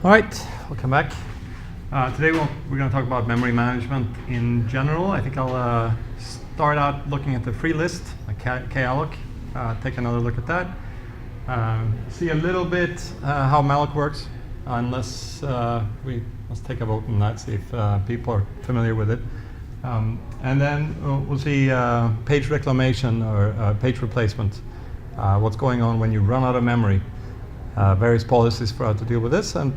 All right, welcome back. Today we're going to talk about memory management in general. I think I'll start out looking at the free list, like kalloc, take another look at that. See a little bit how malloc works, let's take a vote on that, see if people are familiar with it. And then we'll see page reclamation or page replacement, what's going on when you run out of memory. Various policies for how to deal with this, and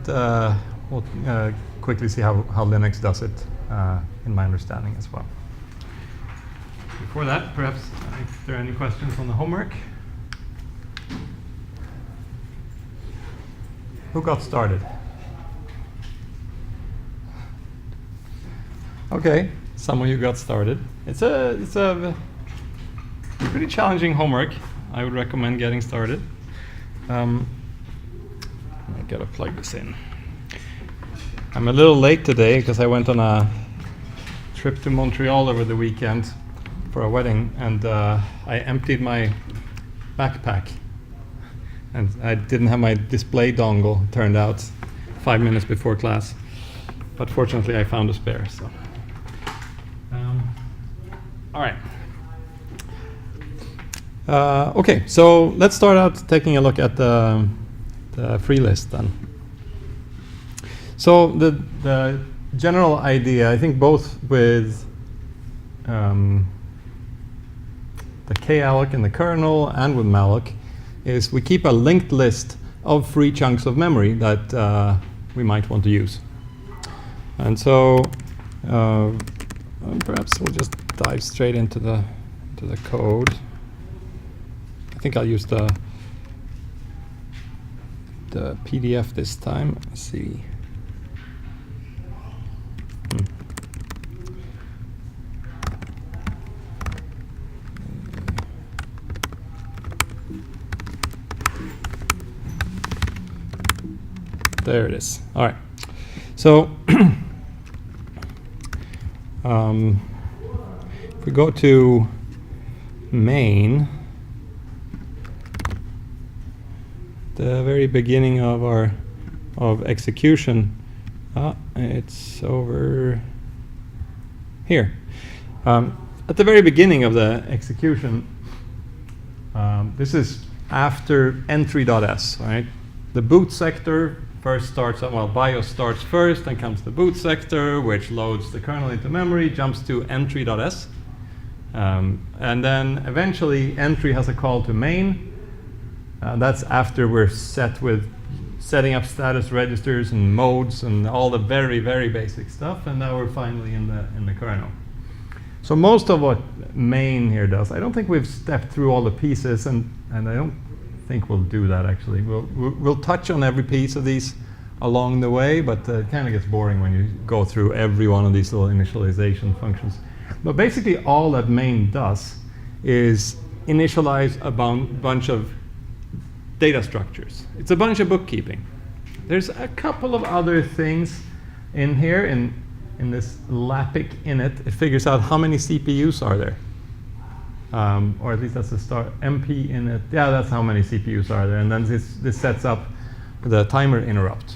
we'll quickly see how Linux does it, in my understanding as well. Before that, perhaps if there are any questions on the homework. Who got started? Okay, some of you got started. It's a pretty challenging homework. I would recommend getting started. I gotta plug this in. I'm a little late today because I went on a trip to Montreal over the weekend for a wedding, and I emptied my backpack, and I didn't have my display dongle, turned out, 5 minutes before class. But fortunately I found a spare, so. All right. Okay, so let's start out taking a look at the free list then. So the general idea, I think both with the kalloc in the kernel and with malloc, is we keep a linked list of free chunks of memory that we might want to use. And so perhaps we'll just dive straight into the code. I think I'll use the PDF this time. Let's see. There it is. All right. So if we go to main, the very beginning of execution, it's over here. At the very beginning of the execution, this is after entry.s, right? The boot sector first starts, well, BIOS starts first, then comes the boot sector, which loads the kernel into memory, jumps to entry.s. And then eventually entry has a call to main. That's after we're set with setting up status registers and modes and all the very, very basic stuff, and now we're finally in the kernel. So most of what main here does, I don't think we've stepped through all the pieces, and I don't think we'll do that actually. We'll touch on every piece of these along the way, but it kind of gets boring when you go through every one of these little initialization functions. But basically all that main does is initialize a bunch of data structures. It's a bunch of bookkeeping. There's a couple of other things in here, in this lapic init. It figures out how many CPUs are there. Or at least that's the start. MP init, yeah, that's how many CPUs are there. And then this sets up the timer interrupt.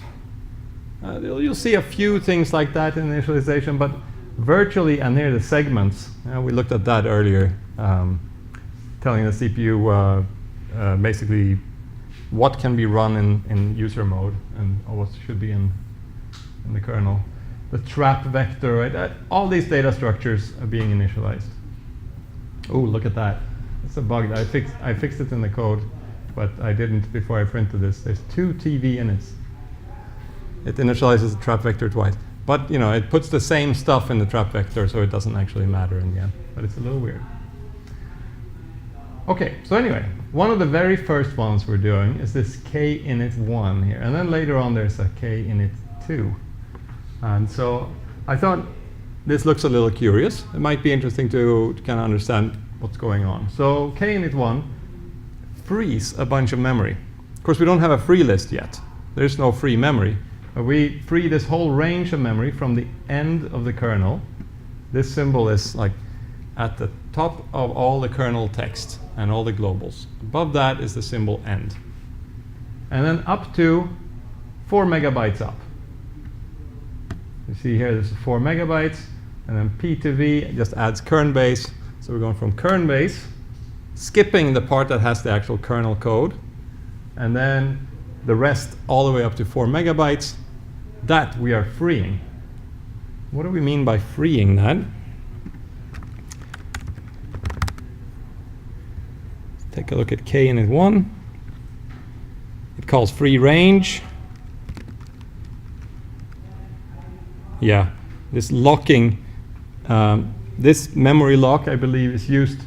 You'll see a few things like that in initialization, but virtually, and here the segments, we looked at that earlier, telling the CPU basically what can be run in user mode and what should be in the kernel. The trap vector, right? All these data structures are being initialized. Oh, look at that. It's a bug. I fixed it in the code, but I didn't before I printed this. There's 2 TV inits. It initializes the trap vector twice. But you know, it puts the same stuff in the trap vector, so it doesn't actually matter in the end. But it's a little weird. Okay, so anyway, one of the very first ones we're doing is this kinit1 here. And then later on there's a kinit2. And so I thought this looks a little curious. It might be interesting to kind of understand what's going on. So kinit1 frees a bunch of memory. Of course, we don't have a free list yet. There's no free memory. But we free this whole range of memory from the end of the kernel. This symbol is like at the top of all the kernel text and all the globals. Above that is the symbol end. And then up to 4 megabytes up. You see here, this is 4 megabytes, and then P to V just adds kern base. So we're going from kern base, skipping the part that has the actual kernel code, and then the rest all the way up to 4 megabytes. That we are freeing. What do we mean by freeing that? Let's take a look at K init 1. It calls free range. Yeah, this locking, this memory lock, I believe, is used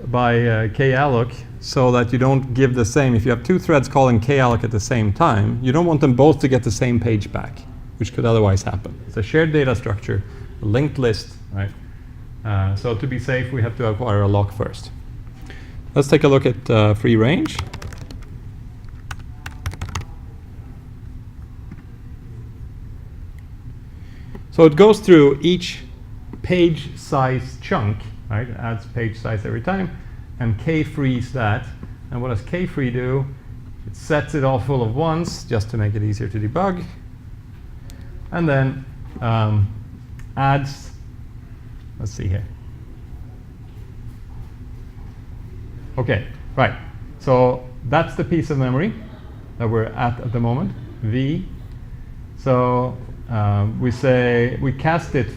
by kalloc so that you don't give the same. If you have two threads calling kalloc at the same time, you don't want them both to get the same page back, which could otherwise happen. It's a shared data structure, a linked list, right? So to be safe, we have to acquire a lock first. Let's take a look at free range. So it goes through each page size chunk, right? It adds page size every time, and k-frees that. And what does k-free do? It sets it all full of ones just to make it easier to debug, and then adds, let's see here. Okay, right. So that's the piece of memory that we're at the moment, V. So we cast it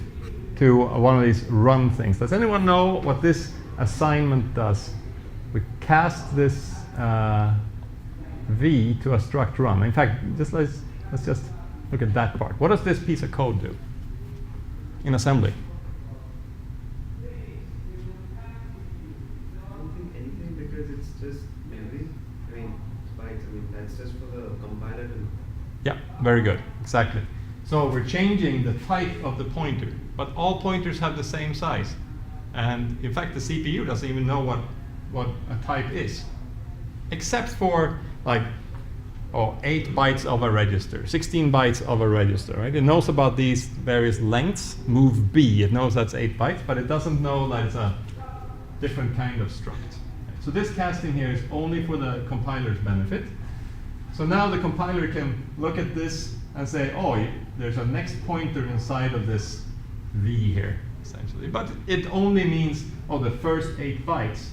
to one of these run things. Does anyone know what this assignment does? We cast this V to a struct run. In fact, let's just look at that part. What does this piece of code do in assembly? I don't think anything, because it's just memory. I mean, bytes. I mean, that's just for the compiler to. Yeah, very good. Exactly. So we're changing the type of the pointer, but all pointers have the same size. And in fact, the CPU doesn't even know what a type is, except for like 8 bytes of a register, 16 bytes of a register, right? It knows about these various lengths. Move B, it knows that's 8 bytes, but it doesn't know that it's a different kind of struct. So this casting here is only for the compiler's benefit. So now the compiler can look at this and say, oh, there's a next pointer inside of this V here, essentially. But it only means, oh, the first 8 bytes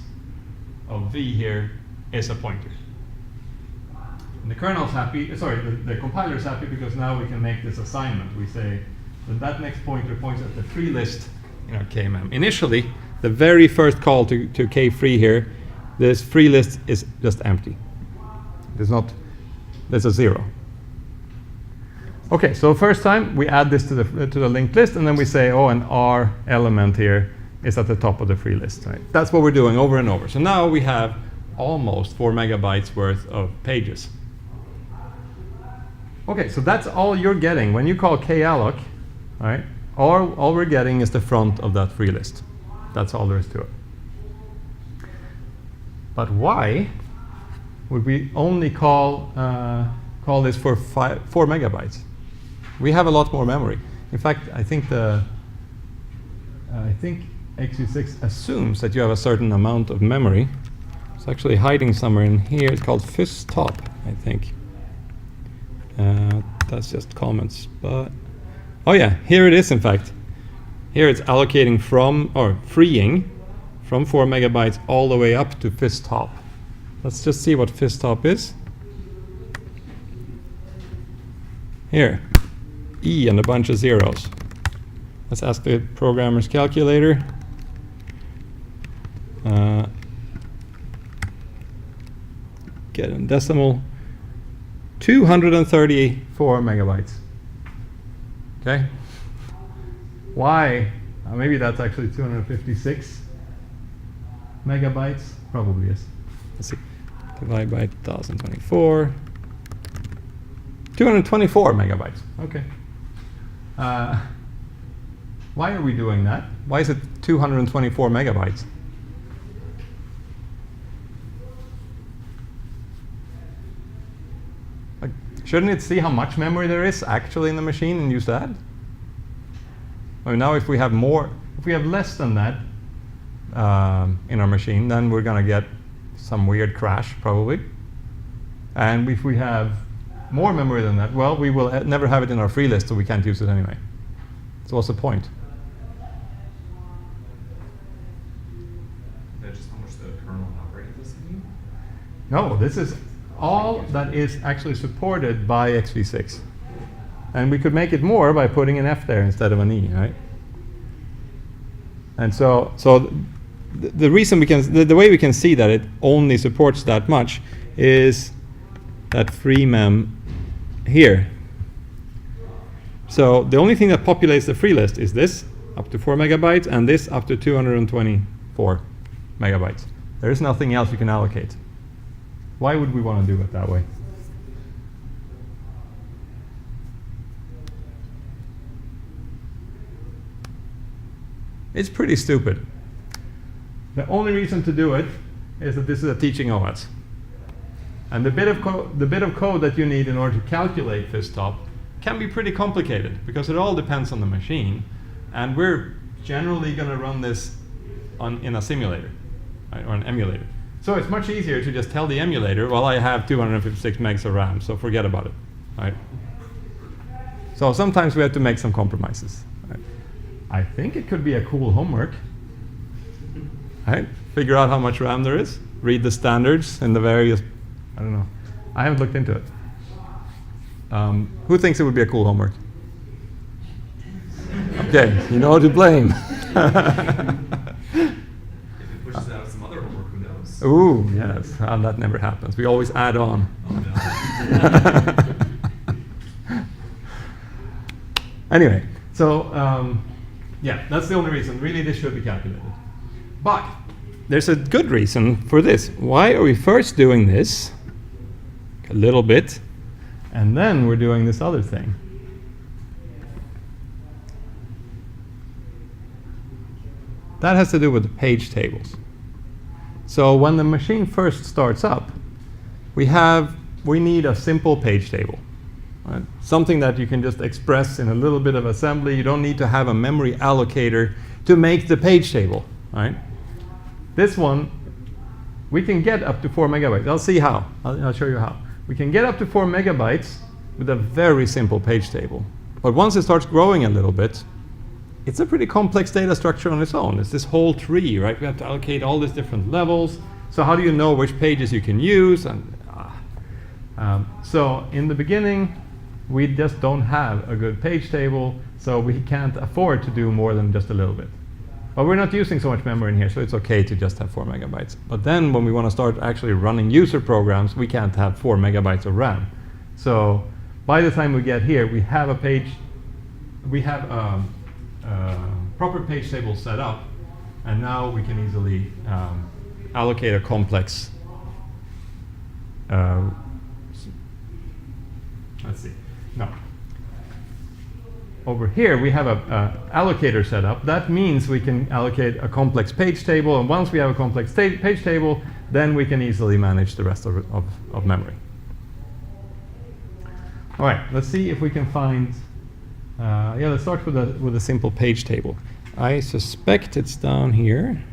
of V here is a pointer. And the kernel's happy, sorry, the compiler's happy because now we can make this assignment. We say that next pointer points at the free list in our KMM. Initially, the very first call to k-free here, this free list is just empty. There's a 0. Okay, so first time we add this to the linked list, and then we say, oh, an R element here is at the top of the free list. Right? That's what we're doing over and over. So now we have almost 4 megabytes worth of pages. Okay, so that's all you're getting when you call kalloc. Right? All we're getting is the front of that free list. That's all there is to it. But why would we only call this for 4 megabytes? We have a lot more memory. In fact, I think x86 assumes that you have a certain amount of memory. It's actually hiding somewhere in here. It's called fystop, I think. That's just comments, but oh yeah, here it is. In fact, here it's allocating freeing from 4 megabytes all the way up to fystop. Let's just see what fystop is. Here, E and a bunch of zeros. Let's ask the programmer's calculator. Get in decimal. 234 megabytes. Okay? Why? Maybe that's actually 256 megabytes. Probably is. Let's see. Divide by 1024. 224 megabytes. Okay. Why are we doing that? Why is it 224 megabytes? Like, shouldn't it see how much memory there is actually in the machine and use that? I mean, now if we have less than that in our machine, then we're going to get some weird crash probably. And if we have more memory than that, well, we will never have it in our free list, so we can't use it anyway. So what's the point? That's just how much the kernel and operating system need? No, this is all that is actually supported by XV6. And we could make it more by putting an F there instead of an E, right? And so the reason we can, the way we can see that it only supports that much is that free mem here. So the only thing that populates the free list is this, up to 4 megabytes, and this up to 224 megabytes. There is nothing else you can allocate. Why would we want to do it that way? It's pretty stupid. The only reason to do it is that this is a teaching OS. And the bit of code that you need in order to calculate this top can be pretty complicated because it all depends on the machine. And we're generally going to run this in a simulator, right, or an emulator. So it's much easier to just tell the emulator, well, I have 256 megs of RAM, so forget about it. Right? So sometimes we have to make some compromises. Right? I think it could be a cool homework. Right? Figure out how much RAM there is, read the standards and the various, I don't know. I haven't looked into it. Who thinks it would be a cool homework? Okay, you know who to blame. If it pushes out some other homework, who knows? Ooh, yes, that never happens. We always add on. Oh, no. Anyway, so yeah, that's the only reason. Really, this should be calculated. But there's a good reason for this. Why are we first doing this a little bit, and then we're doing this other thing? That has to do with the page tables. So when the machine first starts up, we need a simple page table. Right? Something that you can just express in a little bit of assembly. You don't need to have a memory allocator to make the page table. Right? This one, we can get up to 4 megabytes. I'll see how. I'll show you how. We can get up to 4 megabytes with a very simple page table. But once it starts growing a little bit, it's a pretty complex data structure on its own. It's this whole tree, right? We have to allocate all these different levels. So how do you know which pages you can use? And so in the beginning, we just don't have a good page table, so we can't afford to do more than just a little bit. But we're not using so much memory in here, so it's okay to just have 4 megabytes. But then when we want to start actually running user programs, we can't have 4 megabytes of RAM. So by the time we get here, we have a page, we have a proper page table set up, and now we can easily allocate a complex, let's see, no. Over here, we have a allocator set up. That means we can allocate a complex page table, and once we have a complex page table, then we can easily manage the rest of memory. All right, let's see if we can find, yeah, let's start with a simple page table. I suspect it's down here.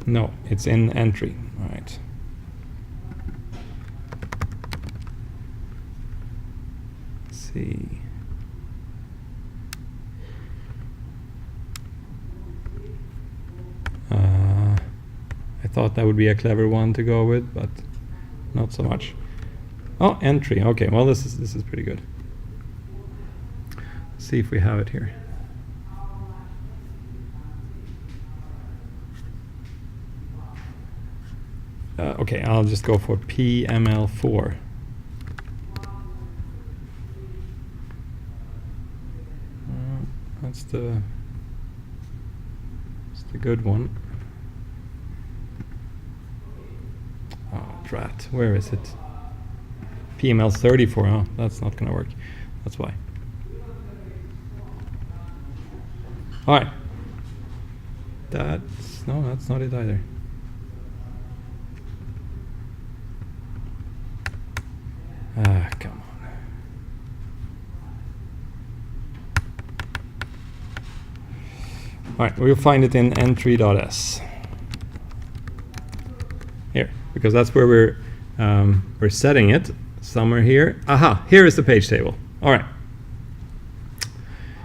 No, it's in entry. All right. See. I thought that would be a clever one to go with, but not so much. Oh, entry. Okay, well this is pretty good. Let's see if we have it here. Okay, I'll just go for PML4. That's the good one. Oh, drat. Where is it? PML34. Oh, that's not going to work. That's why. All right. No, that's not it either. Ah, come on. All right, we'll find it in entry.s. Here. because that's where we're setting it, somewhere here. Aha, here is the page table. All right.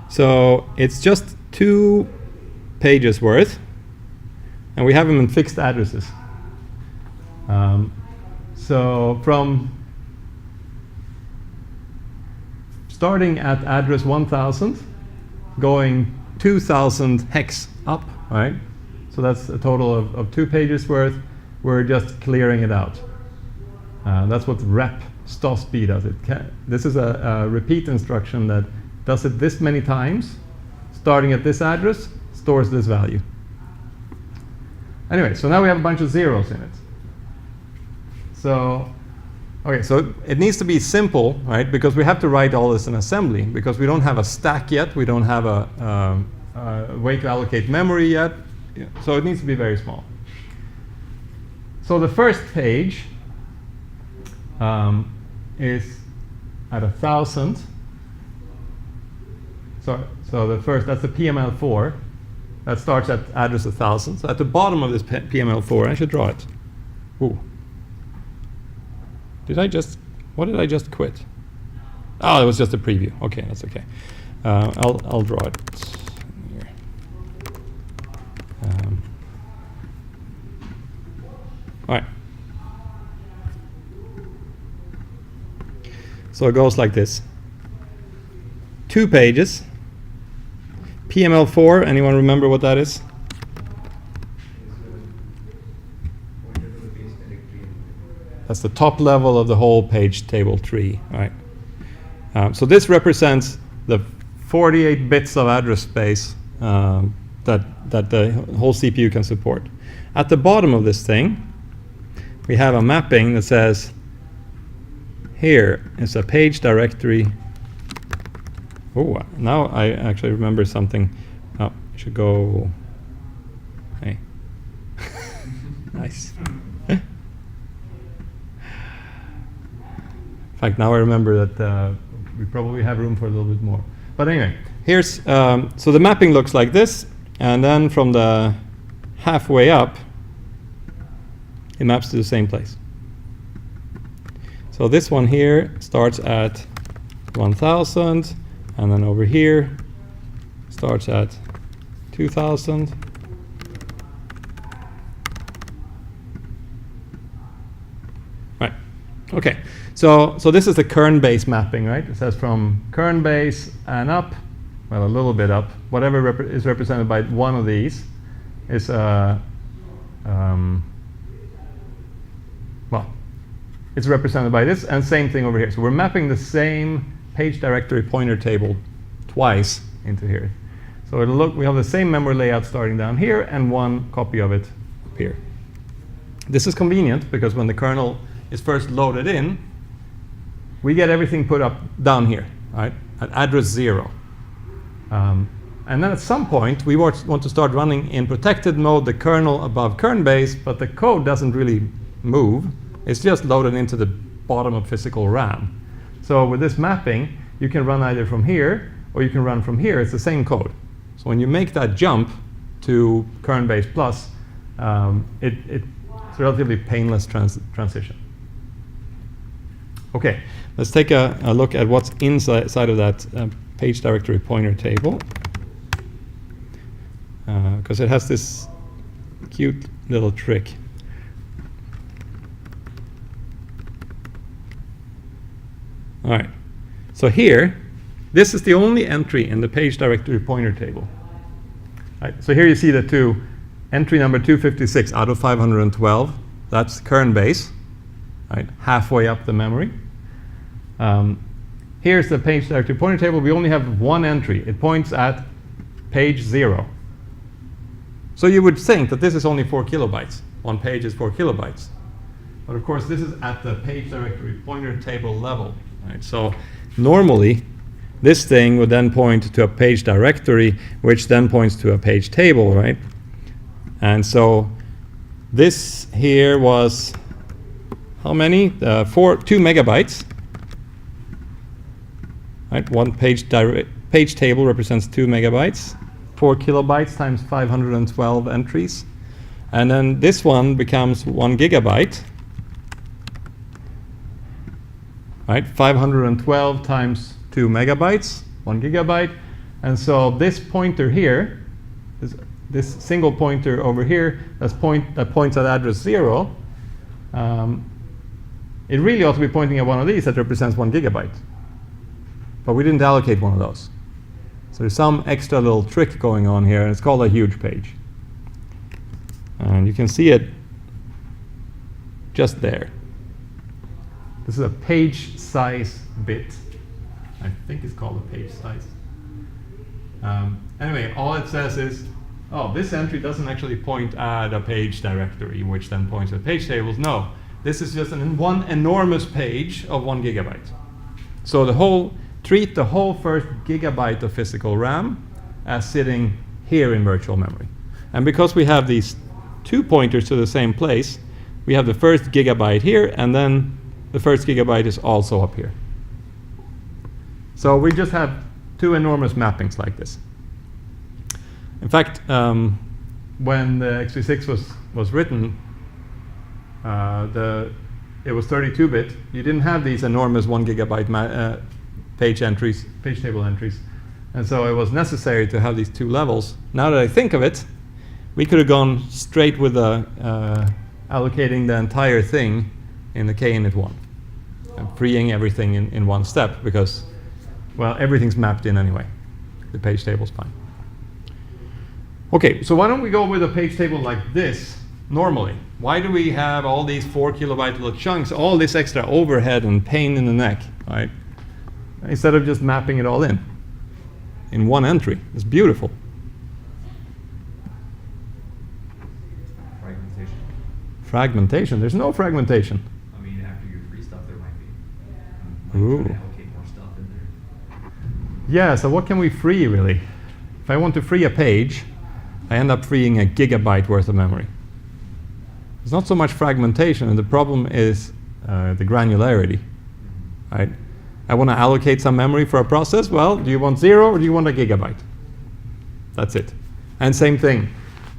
So it's just 2 pages worth, and we have them in fixed addresses. So from starting at address 1000, going 2000 hex up, right? So that's a total of 2 pages worth. We're just clearing it out. That's what rep stos-b does. This is a repeat instruction that does it this many times, starting at this address, stores this value. Anyway, so now we have a bunch of zeros in it. So, okay, so it needs to be simple, right? Because we have to write all this in assembly, because we don't have a stack yet, we don't have a way to allocate memory yet, so it needs to be very small. So the first page is at 1000. So the first, that's the PML4. That starts at address 1000. So at the bottom of this PML4, I should draw it. Ooh. What did I just quit? Oh, it was just a preview. Okay, that's okay. I'll draw it here. All right. So it goes like this. 2 pages. PML4, anyone remember what that is? That's the top level of the whole page table tree, right? So this represents the 48 bits of address space that the whole CPU can support. At the bottom of this thing, we have a mapping that says, here is a page directory. Oh, now I actually remember something. Oh, I should go. Hey. Nice. In fact, now I remember that we probably have room for a little bit more. But anyway, here's, so the mapping looks like this, and then from the halfway up, it maps to the same place. So this one here starts at 1000, and then over here starts at 2000. Right. Okay. So this is the kern base mapping, right? It says from kern base and up, well, a little bit up, whatever is represented by one of these is well, it's represented by this, and same thing over here. So we're mapping the same page directory pointer table twice into here. So it'll look, we have the same memory layout starting down here and one copy of it up here. This is convenient because when the kernel is first loaded in, we get everything put up down here, right, at address 0. And then at some point, we want to start running in protected mode the kernel above kern base, but the code doesn't really move. It's just loaded into the bottom of physical RAM. So with this mapping, you can run either from here or you can run from here. It's the same code. So when you make that jump to kern base plus, it's a relatively painless transition. Okay, let's take a look at what's inside of that page directory pointer table, because it has this cute little trick. All right, so here, this is the only entry in the page directory pointer table. Right, so here you see the two, entry number 256 out of 512, that's kern base, right, halfway up the memory. Here's the page directory pointer table. We only have one entry. It points at page 0. So you would think that this is only 4 kilobytes. One page is 4 kilobytes. But of course, this is at the page directory pointer table level. Right? So normally, this thing would then point to a page directory, which then points to a page table, right? And so this here was how many? 2 megabytes. Right? One page table represents 2 megabytes. 4 kilobytes times 512 entries. And then this one becomes 1 gigabyte. right? 512 times 2 megabytes, 1 gigabyte. And so this pointer here, this single pointer over here that points at address 0, it really ought to be pointing at one of these that represents 1 gigabyte. But we didn't allocate one of those. So there's some extra little trick going on here, and it's called a huge page. And you can see it just there. This is a page size bit. I think it's called a page size. Anyway, all it says is, oh, this entry doesn't actually point at a page directory, which then points at page tables. No, this is just one enormous page of 1 gigabyte. So treat the whole first gigabyte of physical RAM as sitting here in virtual memory. And because we have these 2 pointers to the same place, we have the first gigabyte here, and then the first gigabyte is also up here. So we just have 2 enormous mappings like this. In fact, when the x86 was written, it was 32-bit. You didn't have these enormous 1 gigabyte page table entries. And so it was necessary to have these 2 levels. Now that I think of it, we could have gone straight with allocating the entire thing in the KInit1 and freeing everything in one step because, well, everything's mapped in anyway. The page table's fine. Okay, so why don't we go with a page table like this normally? Why do we have all these 4 kilobyte little chunks, all this extra overhead and pain in the neck, right? Instead of just mapping it all in one entry. It's beautiful. Fragmentation. Fragmentation? There's no fragmentation. I mean, after you free stuff, there might be. Ooh. Try to allocate more stuff in there. Yeah, so what can we free, really? If I want to free a page, I end up freeing a gigabyte worth of memory. It's not so much fragmentation, and the problem is the granularity, right? I want to allocate some memory for a process. Well, do you want 0 or do you want a gigabyte? That's it. And same thing.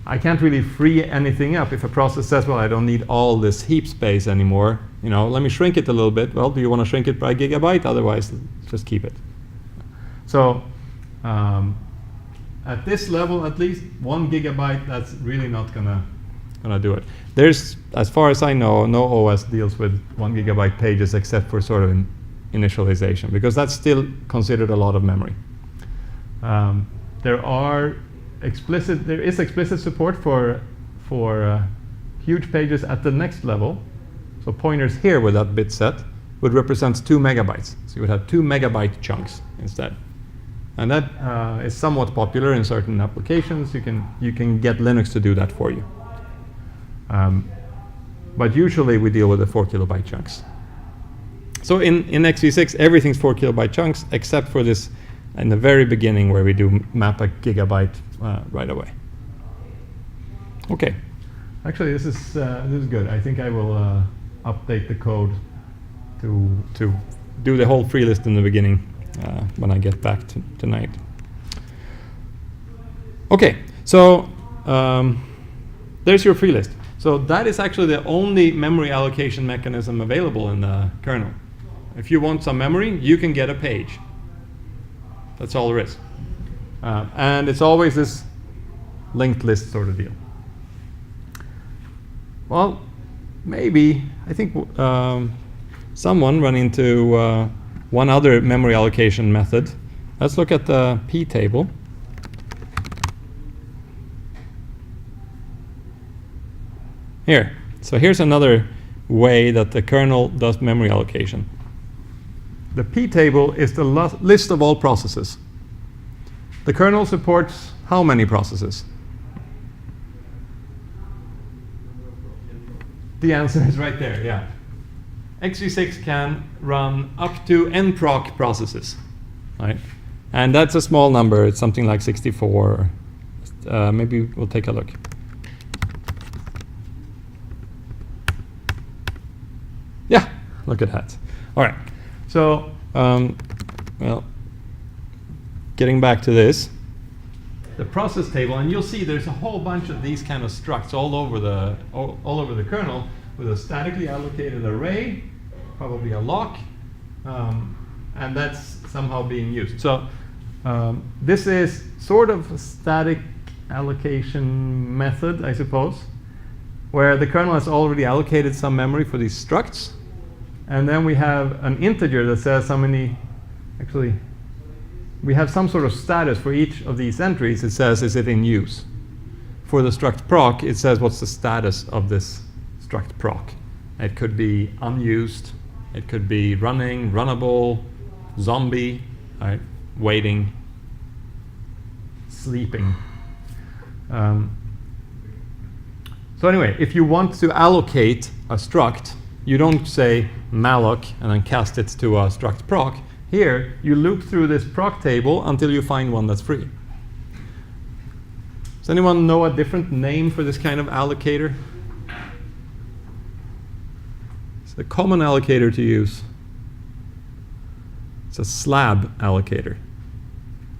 I can't really free anything up if a process says, well, I don't need all this heap space anymore. You know, let me shrink it a little bit. Well, do you want to shrink it by a gigabyte? Otherwise, just keep it. So at this level, at least 1 gigabyte, that's really not gonna do it. There's, as far as I know, no OS deals with 1 gigabyte pages except for sort of initialization, because that's still considered a lot of memory. There is explicit support for huge pages at the next level. So pointers here with that bit set would represent 2 megabytes. So you would have 2 megabyte chunks instead. And that is somewhat popular in certain applications. You can get Linux to do that for you. But usually we deal with the 4 kilobyte chunks. So in x86, everything's 4 kilobyte chunks, except for this in the very beginning where we do map a gigabyte right away. Okay. Actually, this is good. I think I will update the code to do the whole free list in the beginning when I get back tonight. Okay, so there's your free list. So that is actually the only memory allocation mechanism available in the kernel. If you want some memory, you can get a page. That's all there is. And it's always this linked list sort of deal. Well, maybe, I think someone ran into one other memory allocation method. Let's look at the P table. Here. So here's another way that the kernel does memory allocation. The P table is the list of all processes. The kernel supports how many processes? The answer is right there, yeah. x86 can run up to nproc processes, right? And that's a small number. It's something like 64. Maybe we'll take a look. Yeah, look at that. All right. So, well, getting back to this, the process table, and you'll see there's a whole bunch of these kind of structs all over the kernel with a statically allocated array, probably a lock, And that's somehow being used. So this is sort of a static allocation method, I suppose, where the kernel has already allocated some memory for these structs, and then we have an integer that says how many, actually, we have some sort of status for each of these entries. It says, is it in use? For the struct proc, it says what's the status of this struct proc. It could be unused, it could be running, runnable, zombie, right? Waiting, sleeping. So anyway, if you want to allocate a struct, you don't say malloc and then cast it to a struct proc. Here, you loop through this proc table until you find one that's free. Does anyone know a different name for this kind of allocator? It's a common allocator to use. It's a slab allocator.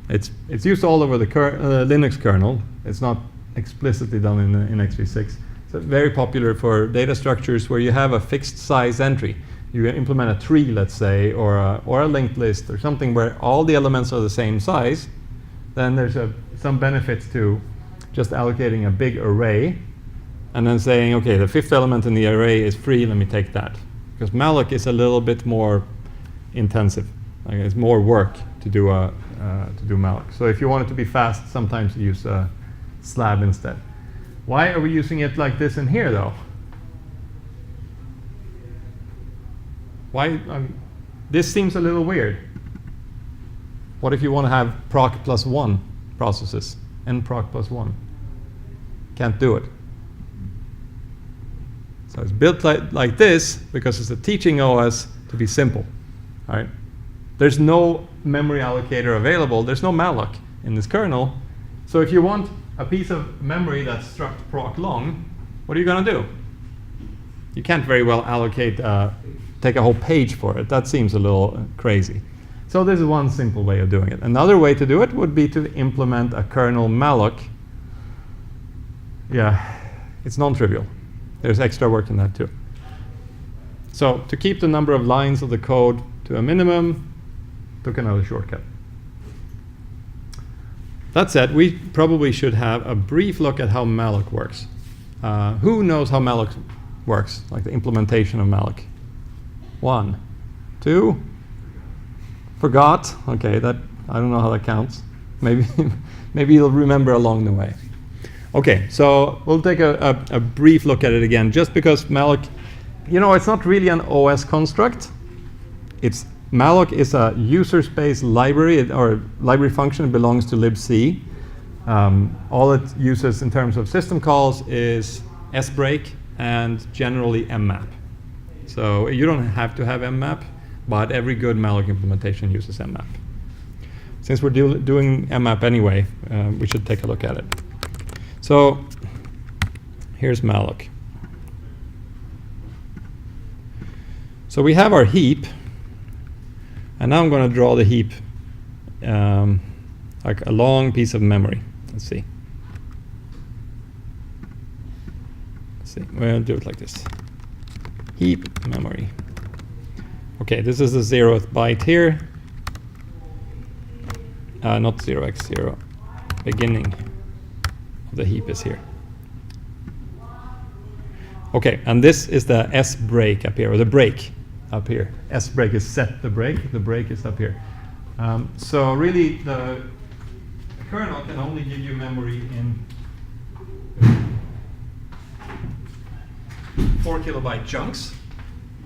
It's used all over the Linux kernel. It's not explicitly done in x86. It's very popular for data structures where you have a fixed size entry. You implement a tree, let's say, or a linked list or something where all the elements are the same size. Then there's some benefits to just allocating a big array and then saying, okay, the fifth element in the array is free, let me take that. Because malloc is a little bit more intensive. Like it's more work to do malloc. So if you want it to be fast, sometimes you use a slab instead. Why are we using it like this in here, though? Why? This seems a little weird. What if you want to have proc plus 1 processes and proc plus 1? Can't do it. So it's built like this because it's a teaching OS to be simple. All right? There's no memory allocator available. There's no malloc in this kernel. So if you want a piece of memory that's struct proc long, what are you going to do? You can't very well allocate, take a whole page for it. That seems a little crazy. So this is one simple way of doing it. Another way to do it would be to implement a kernel malloc. Yeah, it's non-trivial. There's extra work in that too. So to keep the number of lines of the code to a minimum, took another shortcut. That said, we probably should have a brief look at how malloc works. Who knows how malloc works, like the implementation of malloc? 1, 2, forgot. Okay, that I don't know how that counts. Maybe maybe you'll remember along the way. Okay, so we'll take a brief look at it again, just because malloc, you know, it's not really an OS construct. Malloc is a user space library, or library function. It belongs to libc. All it uses in terms of system calls is sbreak and generally mmap. So you don't have to have mmap, but every good malloc implementation uses mmap. Since we're doing mmap anyway, we should take a look at it. So here's malloc. So we have our heap. And now I'm going to draw the heap like a long piece of memory. Let's see. We'll do it like this. Heap memory. Okay, this is the 0th byte here. Not 0x0. Beginning of the heap is here. Okay, and this is the S break up here, or the break up here. S break is set the break is up here. So really the kernel can only give you memory in 4 kilobyte chunks.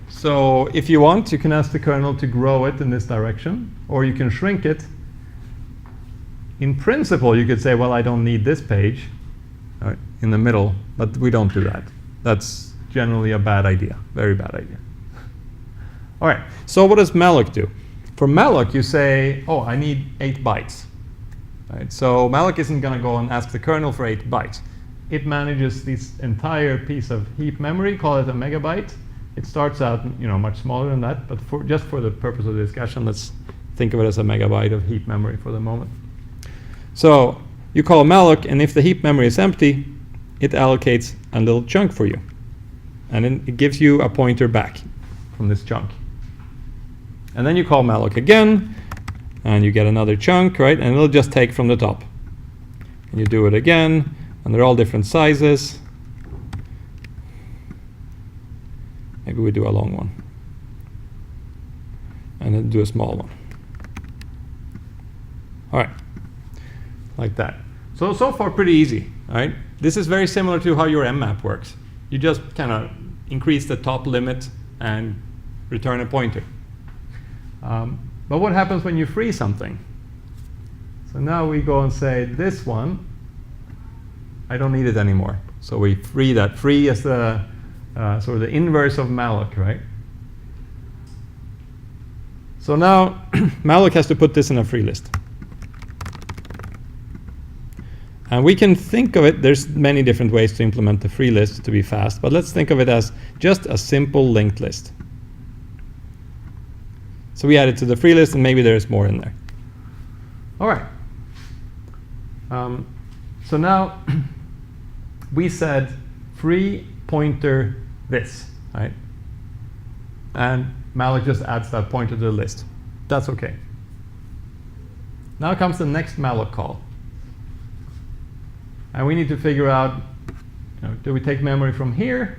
So if you want, you can ask the kernel to grow it in this direction, or you can shrink it. In principle, you could say, well, I don't need this page in the middle, but we don't do that. That's generally a bad idea, very bad idea. All right, so what does malloc do? For malloc, you say, oh, I need 8 bytes. Right? So malloc isn't going to go and ask the kernel for 8 bytes. It manages this entire piece of heap memory, call it a megabyte. It starts out, much smaller than that, but just for the purpose of the discussion, let's think of it as a megabyte of heap memory for the moment. So you call malloc, and if the heap memory is empty, it allocates a little chunk for you. And then it gives you a pointer back from this chunk. And then you call malloc again, and you get another chunk, right? And it'll just take from the top. And you do it again, and they're all different sizes. Maybe we do a long one. And then do a small one. All right, like that. So far pretty easy, all right? This is very similar to how your mmap works. You just kind of increase the top limit and return a pointer. But what happens when you free something? So now we go and say this one, I don't need it anymore. So we free that. Free is the sort of the inverse of malloc, right? So now malloc has to put this in a free list. And we can think of it, there's many different ways to implement the free list to be fast, but let's think of it as just a simple linked list. So we add it to the free list, and maybe there's more in there. All right. So now we said free pointer this, right? And malloc just adds that pointer to the list. That's OK. Now comes the next malloc call. And we need to figure out, do we take memory from here,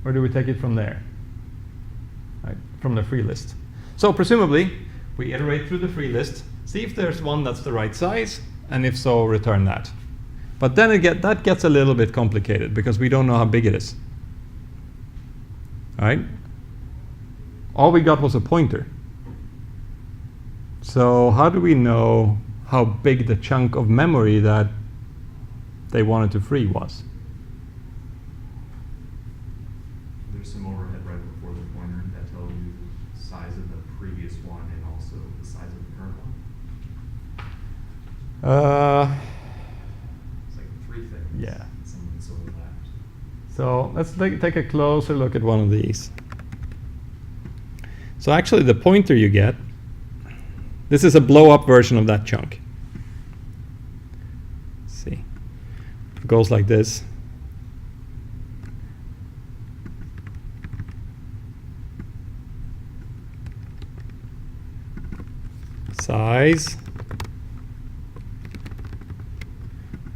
or do we take it from there, right, from the free list? So presumably, we iterate through the free list, see if there's one that's the right size, and if so, return that. But then that gets a little bit complicated, because we don't know how big it is. All right? All we got was a pointer. So how do we know how big the chunk of memory that they wanted to free was? There's some overhead right before the pointer that tells you the size of the previous one and also the size of the current one. It's like 3 things. Yeah. Some of it's overlapped. So let's take a closer look at one of these. So actually the pointer you get, this is a blow-up version of that chunk. Let's see. It goes like this. Size.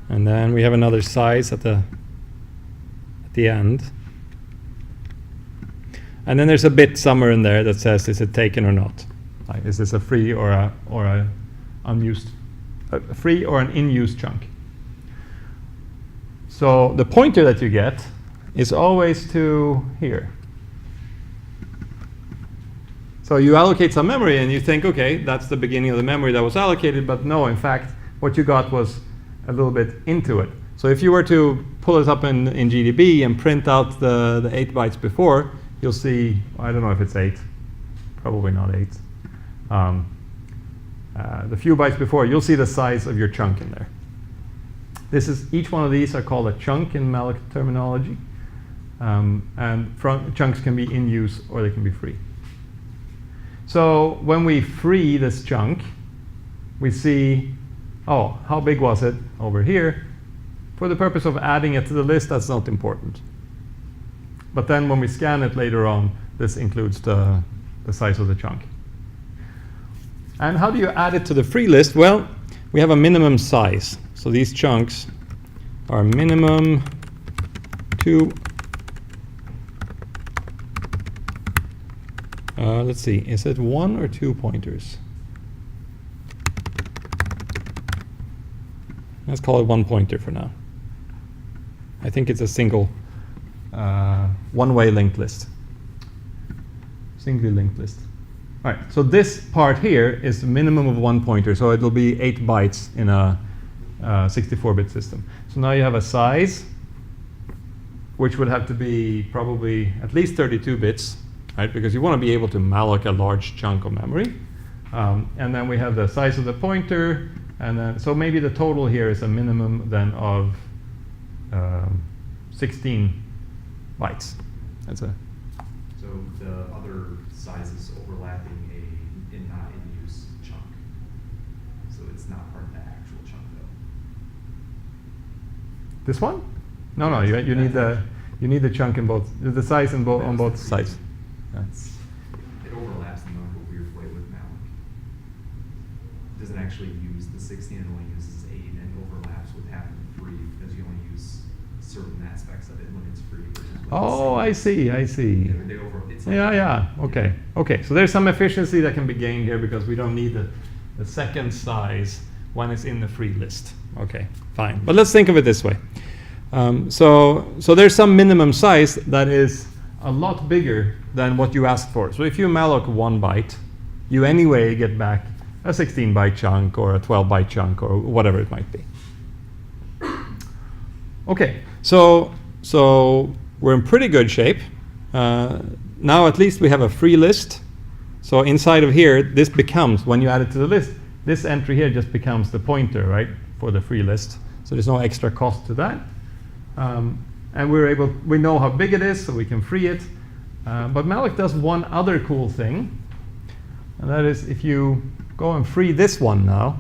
And then we have another size at the end. And then there's a bit somewhere in there that says, is it taken or not? Like, is this a free or a unused, a free or an in-use chunk? So the pointer that you get is always to here. So you allocate some memory and you think, okay, that's the beginning of the memory that was allocated, but no, in fact, what you got was a little bit into it. So if you were to pull it up in GDB and print out the 8 bytes before, you'll see, I don't know if it's 8, probably not 8. The few bytes before, you'll see the size of your chunk in there. Each one of these are called a chunk in malloc terminology. And chunks can be in use or they can be free. So when we free this chunk, we see, oh, how big was it over here? For the purpose of adding it to the list, that's not important. But then when we scan it later on, this includes the size of the chunk. And how do you add it to the free list? Well, we have a minimum size. So these chunks are minimum 2. Let's see, is it 1 or 2 pointers? Let's call it 1 pointer for now. I think it's a single one-way linked list. Singly linked list. All right, so this part here is a minimum of 1 pointer, so it'll be 8 bytes in a 64-bit system. So now you have a size, which would have to be probably at least 32 bits, right? Because you want to be able to malloc a large chunk of memory. And then we have the size of the pointer, and then so maybe the total here is a minimum then of 16 bytes. That's a. So the other size is overlapping a not in use chunk. So it's not part of the actual chunk though. This one? No, you need the chunk in both, the size in both on both sides. Yeah. It overlaps in a weird way. doesn't actually use the 16, it only uses 8 and overlaps with having free because you only use certain aspects of it when it's free versus when Oh, I it's see, I see. it's like, Yeah, okay. Okay, so there's some efficiency that can be gained here because we don't need the second size when it's in the free list. Okay, fine. But let's think of it this way. So there's some minimum size that is a lot bigger than what you asked for. So if you malloc 1 byte, you anyway get back a 16-byte chunk or a 12-byte chunk or whatever it might be. Okay, so we're in pretty good shape. Now at least we have a free list. So inside of here, this becomes, when you add it to the list, this entry here just becomes the pointer, right, for the free list. So there's no extra cost to that. And we know how big it is, so we can free it. But malloc does one other cool thing, and that is if you go and free this one now,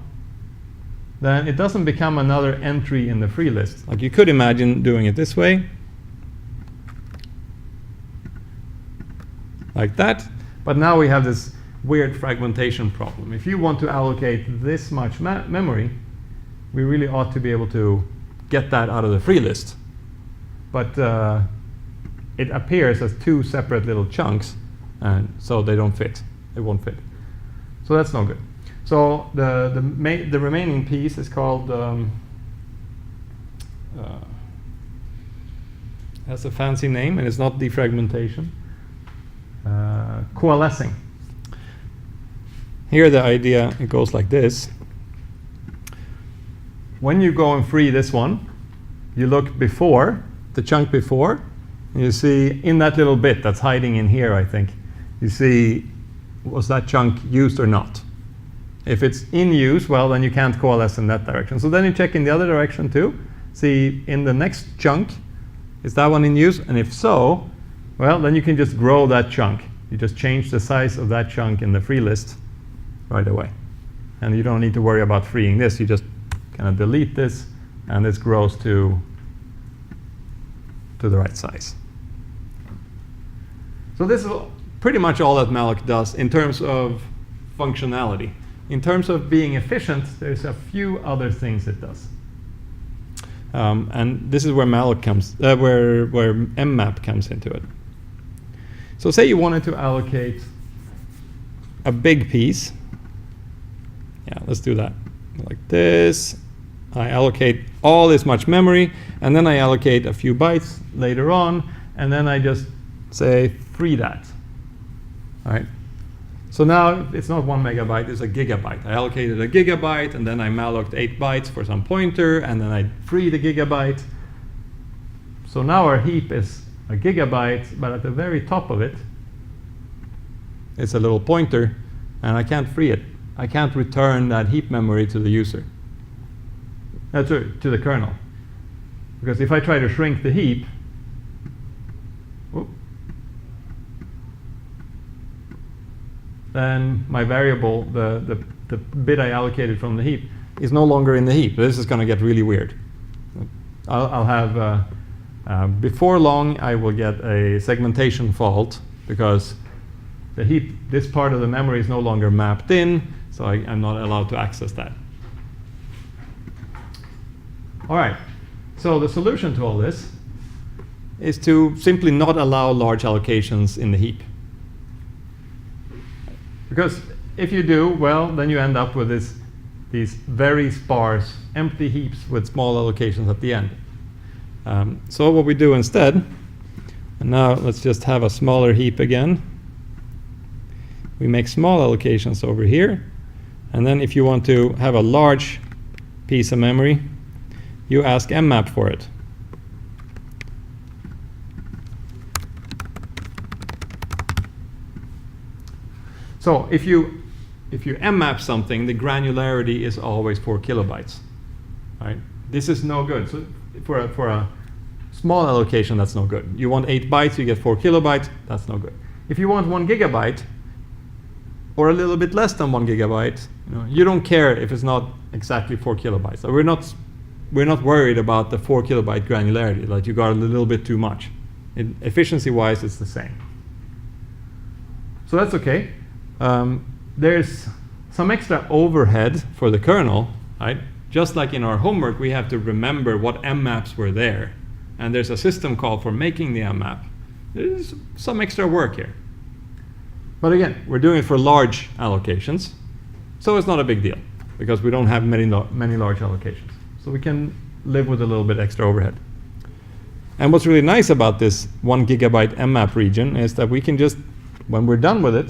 then it doesn't become another entry in the free list. Like you could imagine doing it this way, like that. But now we have this weird fragmentation problem. If you want to allocate this much memory, we really ought to be able to get that out of the free list. But it appears as 2 separate little chunks, and so they don't fit. They won't fit. So that's no good. So the remaining piece is called has a fancy name, and it's not defragmentation. Coalescing. Here the idea, it goes like this. When you go and free this one, you look before, the chunk before, and you see in that little bit that's hiding in here, I think, you see, was that chunk used or not? If it's in use, well, then you can't coalesce in that direction. So then you check in the other direction too. See, in the next chunk, is that one in use? And if so, well, then you can just grow that chunk. You just change the size of that chunk in the free list right away. And you don't need to worry about freeing this. You just kind of delete this, and this grows to the right size. So this is pretty much all that malloc does in terms of functionality. In terms of being efficient, there's a few other things it does. And this is where malloc comes, where mmap comes into it. So say you wanted to allocate a big piece. Yeah, let's do that. Like this. I allocate all this much memory, and then I allocate a few bytes later on, and then I just say free that. All right. So now it's not 1 megabyte, it's a gigabyte. I allocated a gigabyte, and then I malloced 8 bytes for some pointer, and then I free the gigabyte. So now our heap is a gigabyte, but at the very top of it, it's a little pointer, and I can't free it. I can't return that heap memory to the user. To the kernel. Because if I try to shrink the heap, then my variable, the bit I allocated from the heap, is no longer in the heap. This is going to get really weird. I'll have, before long, I will get a segmentation fault because the heap, this part of the memory is no longer mapped in, so I'm not allowed to access that. All right, so the solution to all this is to simply not allow large allocations in the heap. Because if you do, well, then you end up with these very sparse, empty heaps with small allocations at the end. So what we do instead, and now let's just have a smaller heap again. We make small allocations over here, and then if you want to have a large piece of memory, you ask mmap for it. So if you mmap something, the granularity is always 4 kilobytes. Right? This is no good. So for a small allocation, that's no good. You want 8 bytes, you get 4 kilobytes, that's no good. If you want 1 gigabyte, or a little bit less than 1 gigabyte, you don't care if it's not exactly 4 kilobytes. So we're not worried about the 4 kilobyte granularity, like you got a little bit too much. Efficiency-wise, it's the same. So that's okay. There's some extra overhead for the kernel, right? Just like in our homework, we have to remember what mmaps were there. And there's a system call for making the mmap. There's some extra work here. But again, we're doing it for large allocations, so it's not a big deal, because we don't have many large allocations. So we can live with a little bit extra overhead. And what's really nice about this 1 gigabyte mmap region is that we can just, when we're done with it,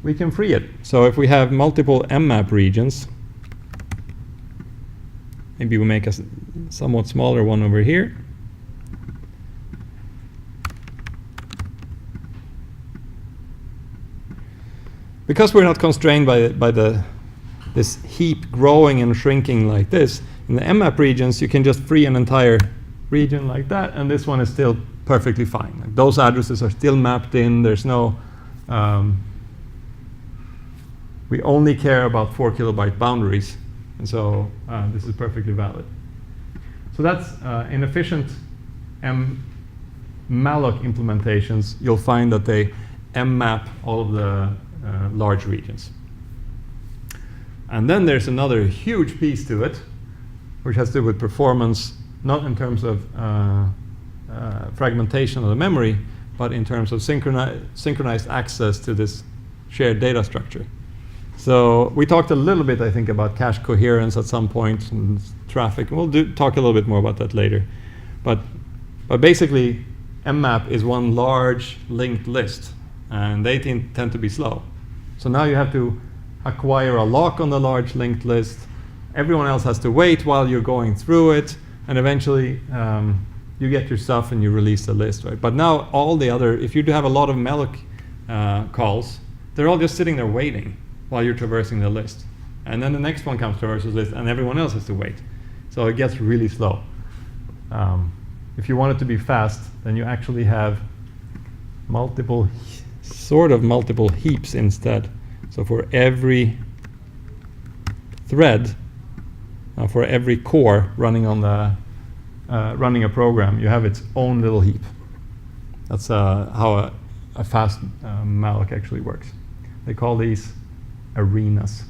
we can free it. So if we have multiple mmap regions, maybe we make a somewhat smaller one over here. Because we're not constrained by this heap growing and shrinking like this, in the mmap regions you can just free an entire region like that, and this one is still perfectly fine. Like those addresses are still mapped in. There's no we only care about 4 kilobyte boundaries, and so this is perfectly valid. So that's in efficient malloc implementations, you'll find that they mmap all of the large regions. And then there's another huge piece to it, which has to do with performance, not in terms of fragmentation of the memory, but in terms of synchronized access to this shared data structure. So we talked a little bit, I think, about cache coherence at some point and traffic. We'll talk a little bit more about that later. But basically, mmap is one large linked list, and they tend to be slow. So now you have to acquire a lock on the large linked list. Everyone else has to wait while you're going through it, and eventually you get your stuff and you release the list, right? But now all the other, if you do have a lot of malloc calls, they're all just sitting there waiting while you're traversing the list. And then the next one comes to traverses the list, and everyone else has to wait. So it gets really slow. If you want it to be fast, then you actually have multiple heaps instead. So for every thread, for every core running on the running a program, you have its own little heap. That's how a fast malloc actually works. They call these arenas.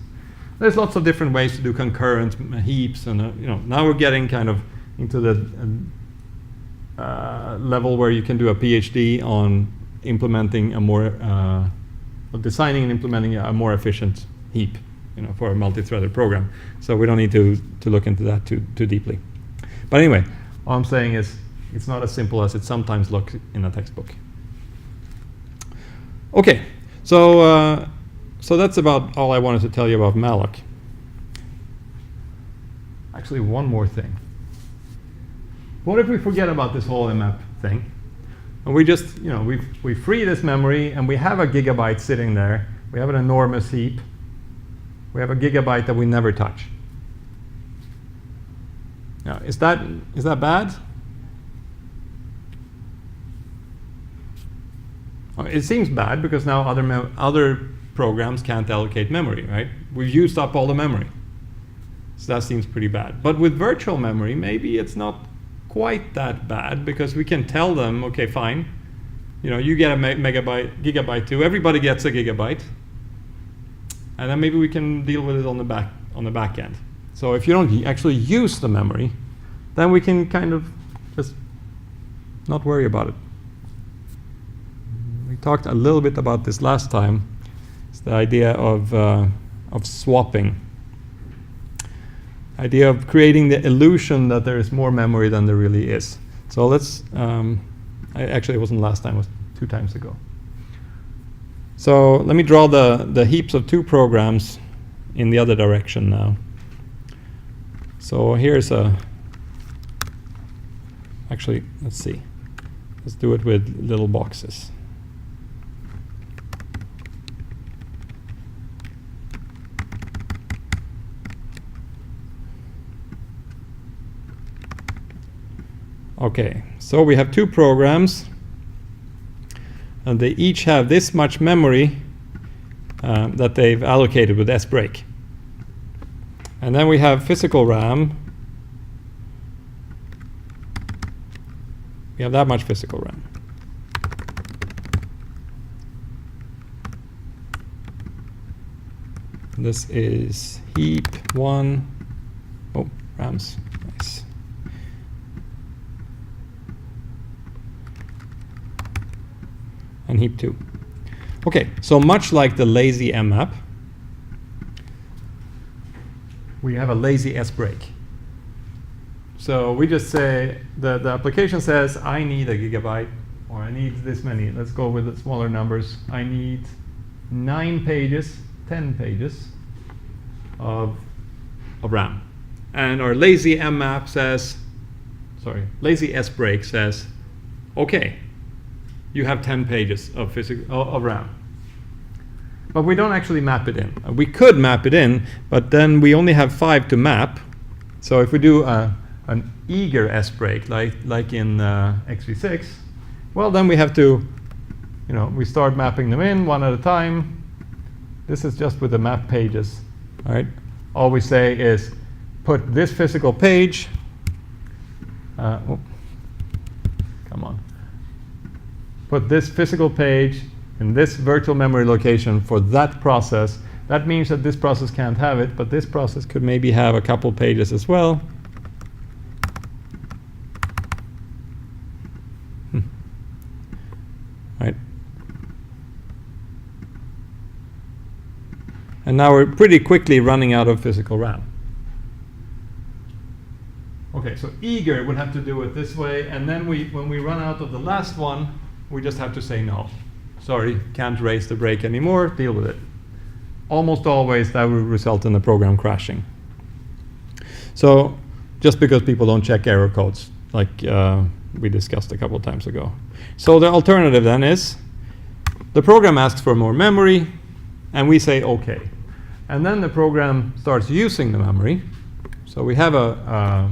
There's lots of different ways to do concurrent heaps, and now we're getting kind of into the level where you can do a PhD on implementing a more designing and implementing a more efficient heap, for a multi-threaded program. So we don't need to look into that too deeply. But anyway, all I'm saying is it's not as simple as it sometimes looks in a textbook. Okay, so that's about all I wanted to tell you about malloc. Actually, one more thing. What if we forget about this whole mmap thing, and we just, we free this memory, and we have a gigabyte sitting there. We have an enormous heap. We have a gigabyte that we never touch. Now, is that bad? It seems bad because now other programs can't allocate memory, right? We've used up all the memory. So that seems pretty bad. But with virtual memory, maybe it's not quite that bad, because we can tell them, okay, fine, you get a gigabyte too. Everybody gets a gigabyte, and then maybe we can deal with it on the back end. So if you don't actually use the memory, then we can kind of just not worry about it. We talked a little bit about this last time. It's the idea of swapping. Idea of creating the illusion that there is more memory than there really is. So let's, actually it wasn't last time, it was 2 times ago. So let me draw the heaps of 2 programs in the other direction now. So here's actually, let's see. Let's do it with little boxes. Okay, so we have 2 programs, and they each have this much memory that they've allocated with sbreak. And then we have physical RAM. We have that much physical RAM. This is heap 1. Oh, rams. Nice. And heap 2. Okay, so much like the lazy mmap, we have a lazy sbreak. So we just say, the application says, I need a gigabyte, or I need this many. Let's go with the smaller numbers. I need 9 pages, 10 pages of RAM. And our lazy mmap says, lazy sbreak says, okay, you have 10 pages of RAM. But we don't actually map it in. We could map it in, but then we only have 5 to map. So if we do an eager sbreak, like in XV6, well, then we have to, we start mapping them in one at a time. This is just with the map pages. All right. All we say is put this physical page. Come on. Put this physical page in this virtual memory location for that process. That means that this process can't have it, but this process could maybe have a couple pages as well. Right. And now we're pretty quickly running out of physical RAM. Okay, so eager would have to do it this way, and then when we run out of the last one, we just have to say no. Sorry, can't raise the break anymore, deal with it. Almost always that will result in the program crashing. So just because people don't check error codes, like we discussed a couple of times ago. So the alternative then is the program asks for more memory, and we say OK. And then the program starts using the memory. So we have a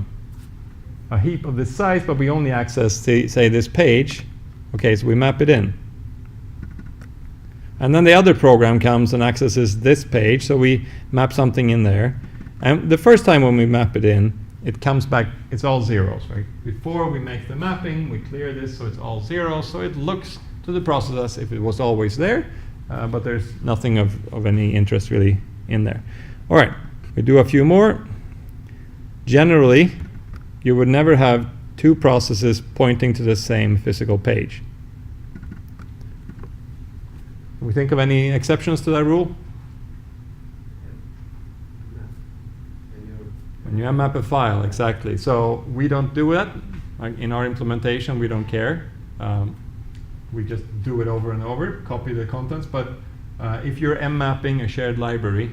heap of this size, but we only access, say, this page. OK, so we map it in. And then the other program comes and accesses this page, so we map something in there. And the first time when we map it in, it comes back, it's all zeros, right? Before we make the mapping, we clear this so it's all zeros, so it looks to the process as if it was always there, but there's nothing of any interest really in there. All right, we do a few more. Generally, you would never have 2 processes pointing to the same physical page. Can we think of any exceptions to that rule? When you mmap a file, exactly. So we don't do that. In our implementation, we don't care. We just do it over and over, copy the contents. But if you're mmapping a shared library,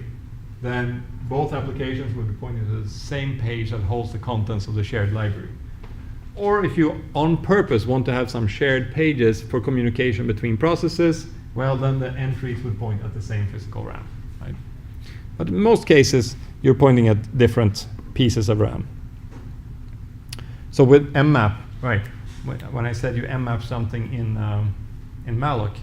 then both applications will be pointing to the same page that holds the contents of the shared library. Or if you on purpose want to have some shared pages for communication between processes, well, then the entries would point at the same physical RAM. Right? But in most cases, you're pointing at different pieces of RAM. So with mmap, right? When I said you mmap something in malloc,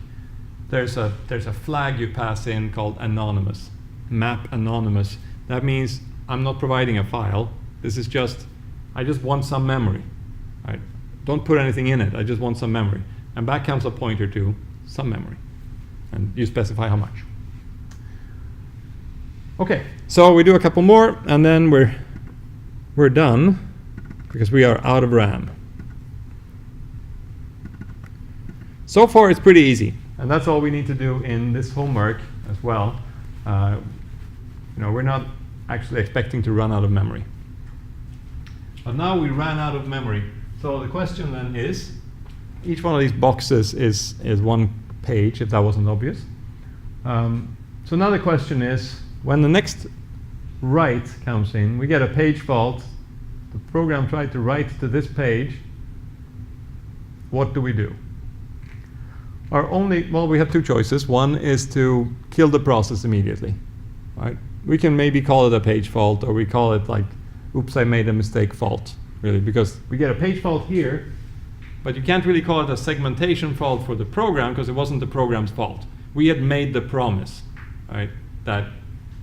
there's a flag you pass in called anonymous, map anonymous. That means I'm not providing a file. This is just, I just want some memory. Right? Don't put anything in it. I just want some memory. And back comes a pointer to some memory. And you specify how much. Okay, so we do a couple more, and then we're done, because we are out of RAM. So far, it's pretty easy, and that's all we need to do in this homework as well. We're not actually expecting to run out of memory. But now we ran out of memory. So the question then is, each one of these boxes is one page, if that wasn't obvious. So now the question is, when the next write comes in, we get a page fault. The program tried to write to this page. What do we do? We have 2 choices. One is to kill the process immediately. Right? We can maybe call it a page fault, or we call it like, oops, I made a mistake fault, really, because we get a page fault here, but you can't really call it a segmentation fault for the program, because it wasn't the program's fault. We had made the promise, right, that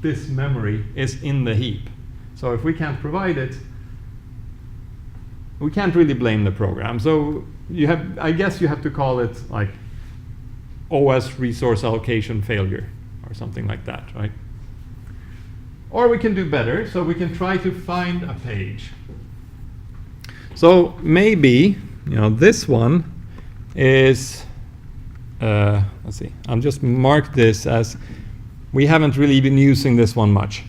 this memory is in the heap. So if we can't provide it, we can't really blame the program. So I guess you have to call it like OS resource allocation failure or something like that, right? Or we can do better, so we can try to find a page. So maybe, this one is, let's see, I'm just marked this as, we haven't really been using this one much.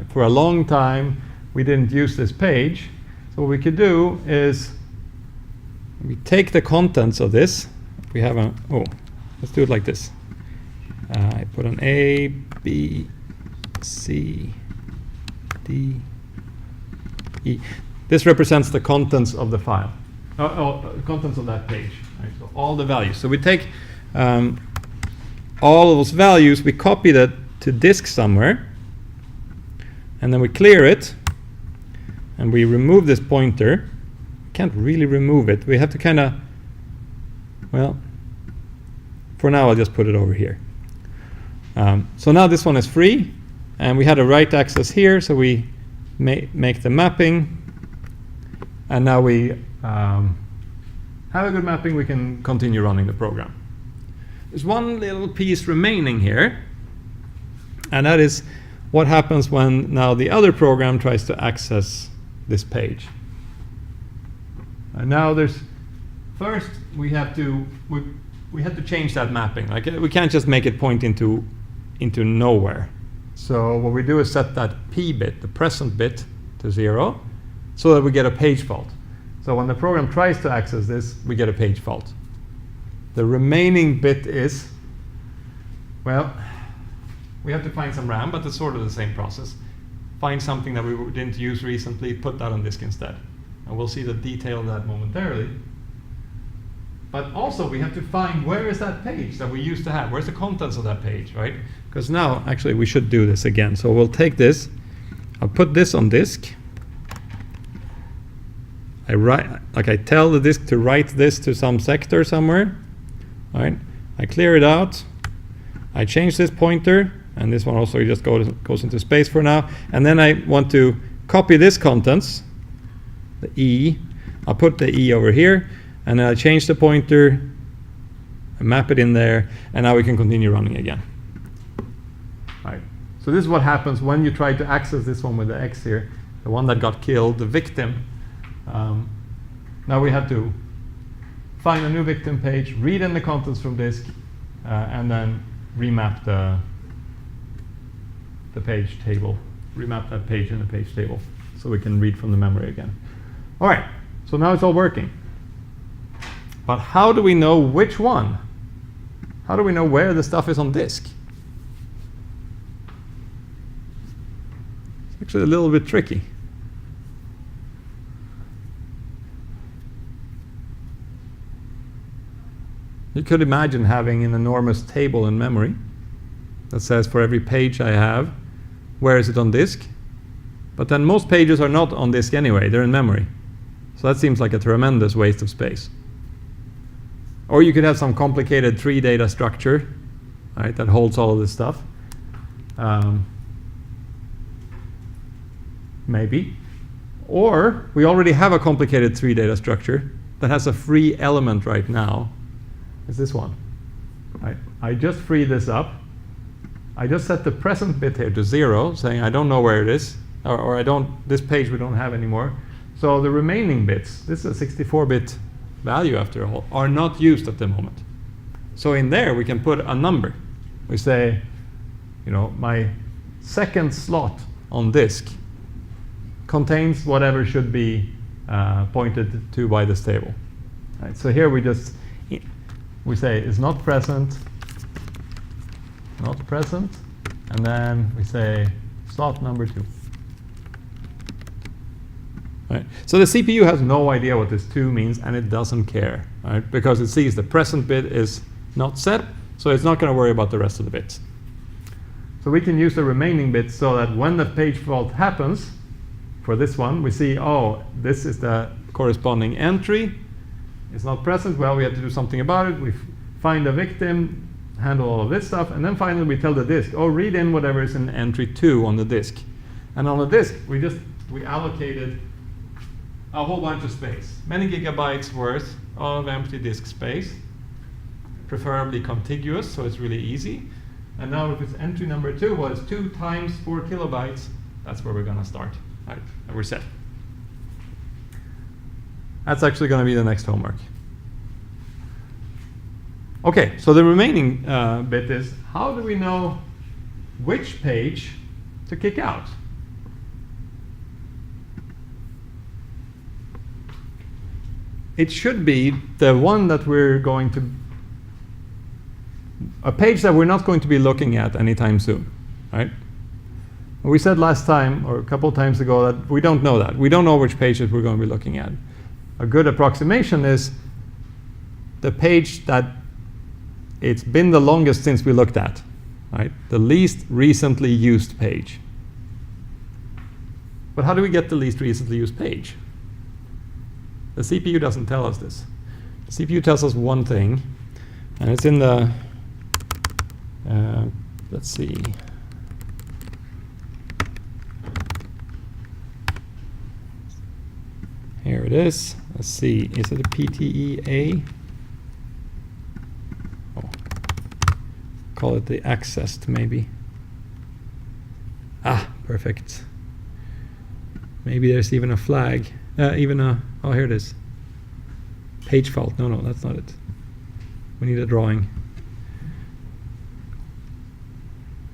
For a long time, we didn't use this page. So what we could do is, we take the contents of this. We have a, let's do it like this. I put an A, B, C, D, E. This represents the contents of the file, contents of that page. Right? So all the values. So we take all of those values, we copy that to disk somewhere, and then we clear it, and we remove this pointer. Can't really remove it. We have to kind of, well, for now I'll just put it over here. So now this one is free, and we had a write access here, so we make the mapping, and now we have a good mapping. We can continue running the program. There's one little piece remaining here, and that is what happens when now the other program tries to access this page. And now there's, first we have to change that mapping. Like, we can't just make it point into nowhere. So what we do is set that P bit, the present bit, to 0, so that we get a page fault. So when the program tries to access this, we get a page fault. The remaining bit is, well, we have to find some RAM, but it's sort of the same process. Find something that we didn't use recently, put that on disk instead. And we'll see the detail of that momentarily. But also we have to find, where is that page that we used to have? Where's the contents of that page, right? Because now, actually, we should do this again. So we'll take this, I'll put this on disk. I tell the disk to write this to some sector somewhere, right? I clear it out. I change this pointer, and this one also just goes into space for now. And then I want to copy this contents, the E. I'll put the E over here, and then I change the pointer, I map it in there, and now we can continue running again. Right. So this is what happens when you try to access this one with the X here, the one that got killed, the victim. Now we have to find a new victim page, read in the contents from disk, and then remap the page table, remap that page in the page table, so we can read from the memory again. All right, so now it's all working. But how do we know which one? How do we know where the stuff is on disk? It's actually a little bit tricky. You could imagine having an enormous table in memory that says for every page I have, where is it on disk? But then most pages are not on disk anyway, they're in memory. So that seems like a tremendous waste of space. Or you could have some complicated tree data structure, right, that holds all of this stuff. Maybe. Or we already have a complicated tree data structure that has a free element right now. Is this one. Right. I just free this up. I just set the present bit here to 0, saying I don't know where it is, or this page we don't have anymore. So the remaining bits, this is a 64-bit value after all, are not used at the moment. So in there we can put a number. We say, my second slot on disk contains whatever should be pointed to by this table. Right. So here we say it's not present, and then we say slot number 2. Right. So the CPU has no idea what this 2 means, and it doesn't care, right? Because it sees the present bit is not set, so it's not going to worry about the rest of the bits. So we can use the remaining bits so that when the page fault happens, for this one, we see, oh, this is the corresponding entry. It's not present. Well, we have to do something about it. We find a victim, handle all of this stuff, and then finally we tell the disk, oh, read in whatever is in entry 2 on the disk. And on the disk, we allocated a whole bunch of space, many gigabytes worth of empty disk space, preferably contiguous, so it's really easy. And now if it's entry number 2, well, it's 2 times 4 kilobytes. That's where we're going to start. Right, and we're set. That's actually going to be the next homework. Okay, so the remaining bit is, how do we know which page to kick out? It should be the one that we're going to, a page that we're not going to be looking at anytime soon, right? We said last time, or a couple of times ago, that we don't know that. We don't know which pages we're going to be looking at. A good approximation is the page that it's been the longest since we looked at, right? The least recently used page. But how do we get the least recently used page? The CPU doesn't tell us this. The CPU tells us one thing, and it's in the, let's see. Here it is. Let's see, is it a PTEA? Oh, call it the accessed maybe. Ah, perfect. Maybe there's even a flag, oh, here it is. Page fault. No, that's not it. We need a drawing.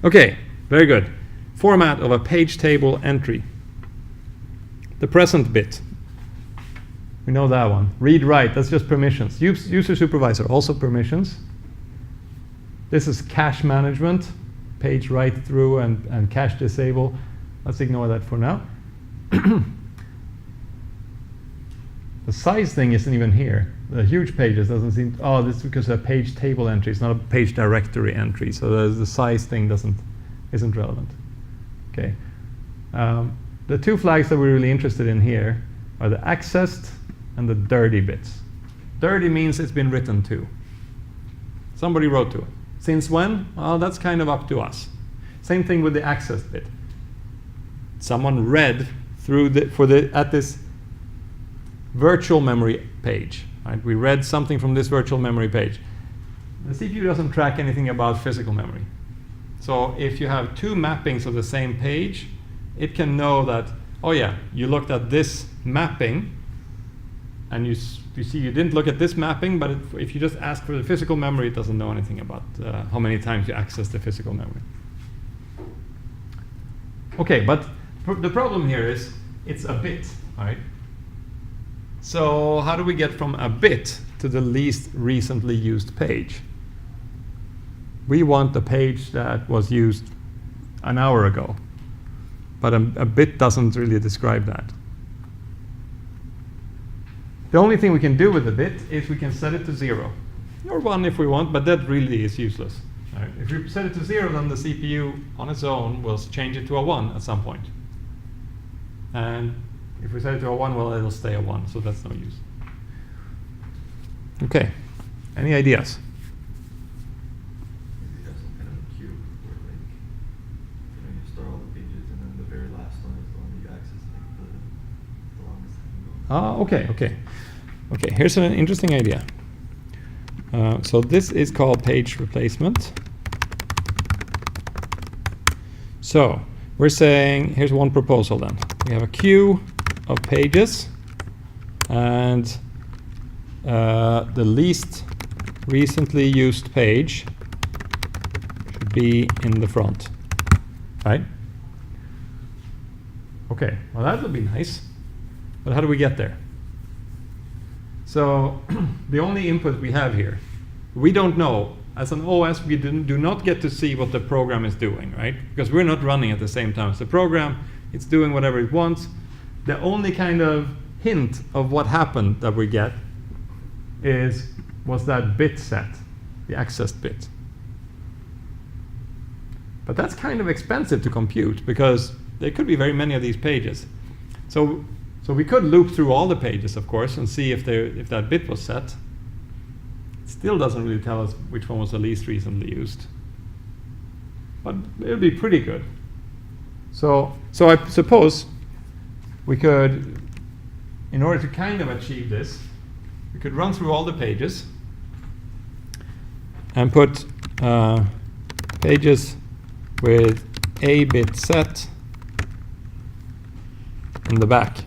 Okay, very good. Format of a page table entry. The present bit. We know that one. Read, write, that's just permissions. User supervisor, also permissions. This is cache management, page write through and cache disable. Let's ignore that for now. The size thing isn't even here. The huge pages doesn't seem, oh, this is because of a page table entry. It's not a page directory entry, so the size thing isn't relevant. Okay. The 2 flags that we're really interested in here are the accessed and the dirty bits. Dirty means it's been written to. Somebody wrote to it. Since when? Well, that's kind of up to us. Same thing with the accessed bit. Someone read through at this virtual memory page. Right? We read something from this virtual memory page. The CPU doesn't track anything about physical memory. So if you have 2 mappings of the same page, it can know that, oh yeah, you looked at this mapping, and you see you didn't look at this mapping, but if you just ask for the physical memory, it doesn't know anything about how many times you access the physical memory. Okay, but the problem here is it's a bit, right? So how do we get from a bit to the least recently used page? We want the page that was used an hour ago, but a bit doesn't really describe that. The only thing we can do with the bit is we can set it to 0, or 1 if we want, but that really is useless. Right? If we set it to 0, then the CPU on its own will change it to a 1 at some point. And if we set it to a 1, well, it'll stay a 1, so that's no use. Okay, any ideas? Maybe have some kind of a queue where, like, you start all the pages and then the very last one is the one that you access, like the longest time ago. Okay, here's an interesting idea. So this is called page replacement. So we're saying, here's one proposal then. We have a queue of pages, and the least recently used page should be in the front, right? Okay, well that would be nice, but how do we get there? So the only input we have here, we don't know. As an OS, we do not get to see what the program is doing, right? Because we're not running at the same time as the program. It's doing whatever it wants. The only kind of hint of what happened that we get was that bit set, the accessed bit. But that's kind of expensive to compute because there could be very many of these pages. So we could loop through all the pages, of course, and see if that bit was set. It still doesn't really tell us which one was the least recently used. But it would be pretty good. So I suppose we could, in order to kind of achieve this, we could run through all the pages and put pages with a bit set in the back.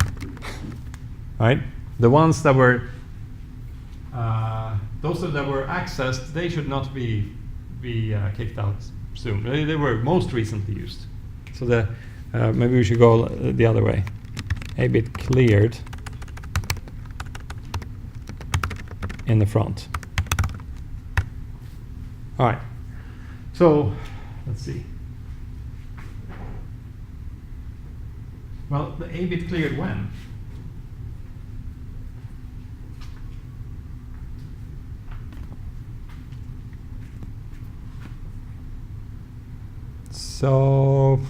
Right? The ones that were those that were accessed, they should not be kicked out soon. They were most recently used. So maybe we should go the other way. A bit cleared in the front. All right. So let's see. Well, the A bit cleared when? So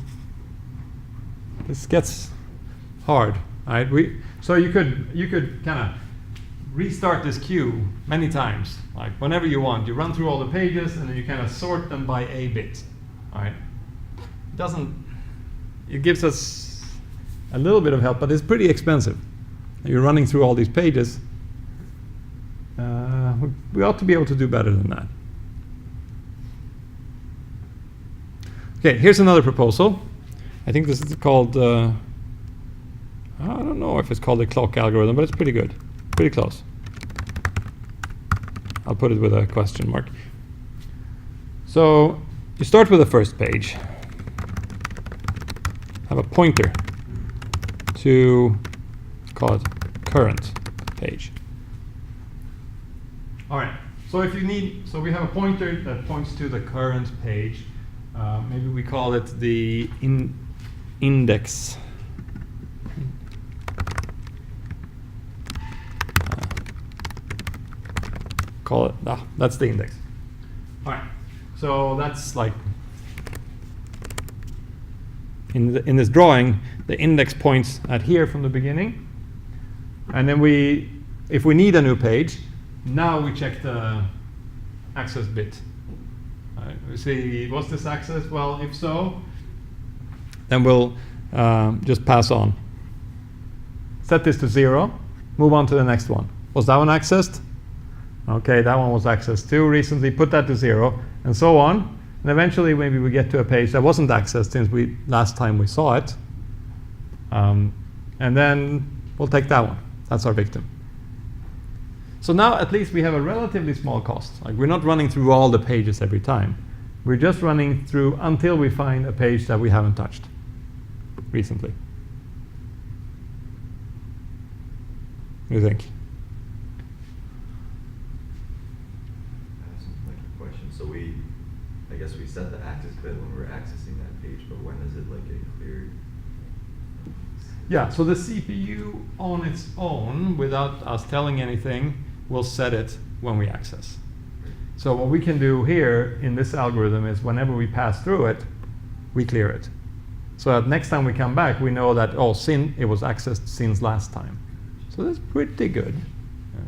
this gets hard, right? So you could kind of restart this queue many times, like whenever you want. You run through all the pages and then you kind of sort them by a bit, all right? It gives us a little bit of help, but it's pretty expensive. You're running through all these pages. We ought to be able to do better than that. Okay, here's another proposal. I think this is called, I don't know if it's called a clock algorithm, but it's pretty good. Pretty close. I'll put it with a question mark. So you start with the first page. Have a pointer to, call it current page. All right, so if you need, so we have a pointer that points to the current page. Maybe we call it the index. Call it, that's the index. All right, so that's like, in this drawing, the index points at here from the beginning. And then if we need a new page, now we check the access bit. Right, we see, was this accessed? Well, if so, then we'll just pass on. Set this to 0, move on to the next one. Was that one accessed? Okay, that one was accessed too recently, put that to 0, and so on. And eventually maybe we get to a page that wasn't accessed since last time we saw it. And then we'll take that one. That's our victim. So now at least we have a relatively small cost. Like, we're not running through all the pages every time. We're just running through until we find a page that we haven't touched recently. What do you think? Like a question. So I guess we set the access bit when we're accessing that page, but when does it like get cleared? Yeah, so the CPU on its own, without us telling anything, will set it when we access. So what we can do here in this algorithm is whenever we pass through it, we clear it. So that next time we come back, we know that, oh, it was accessed since last time. So that's pretty good. Yeah.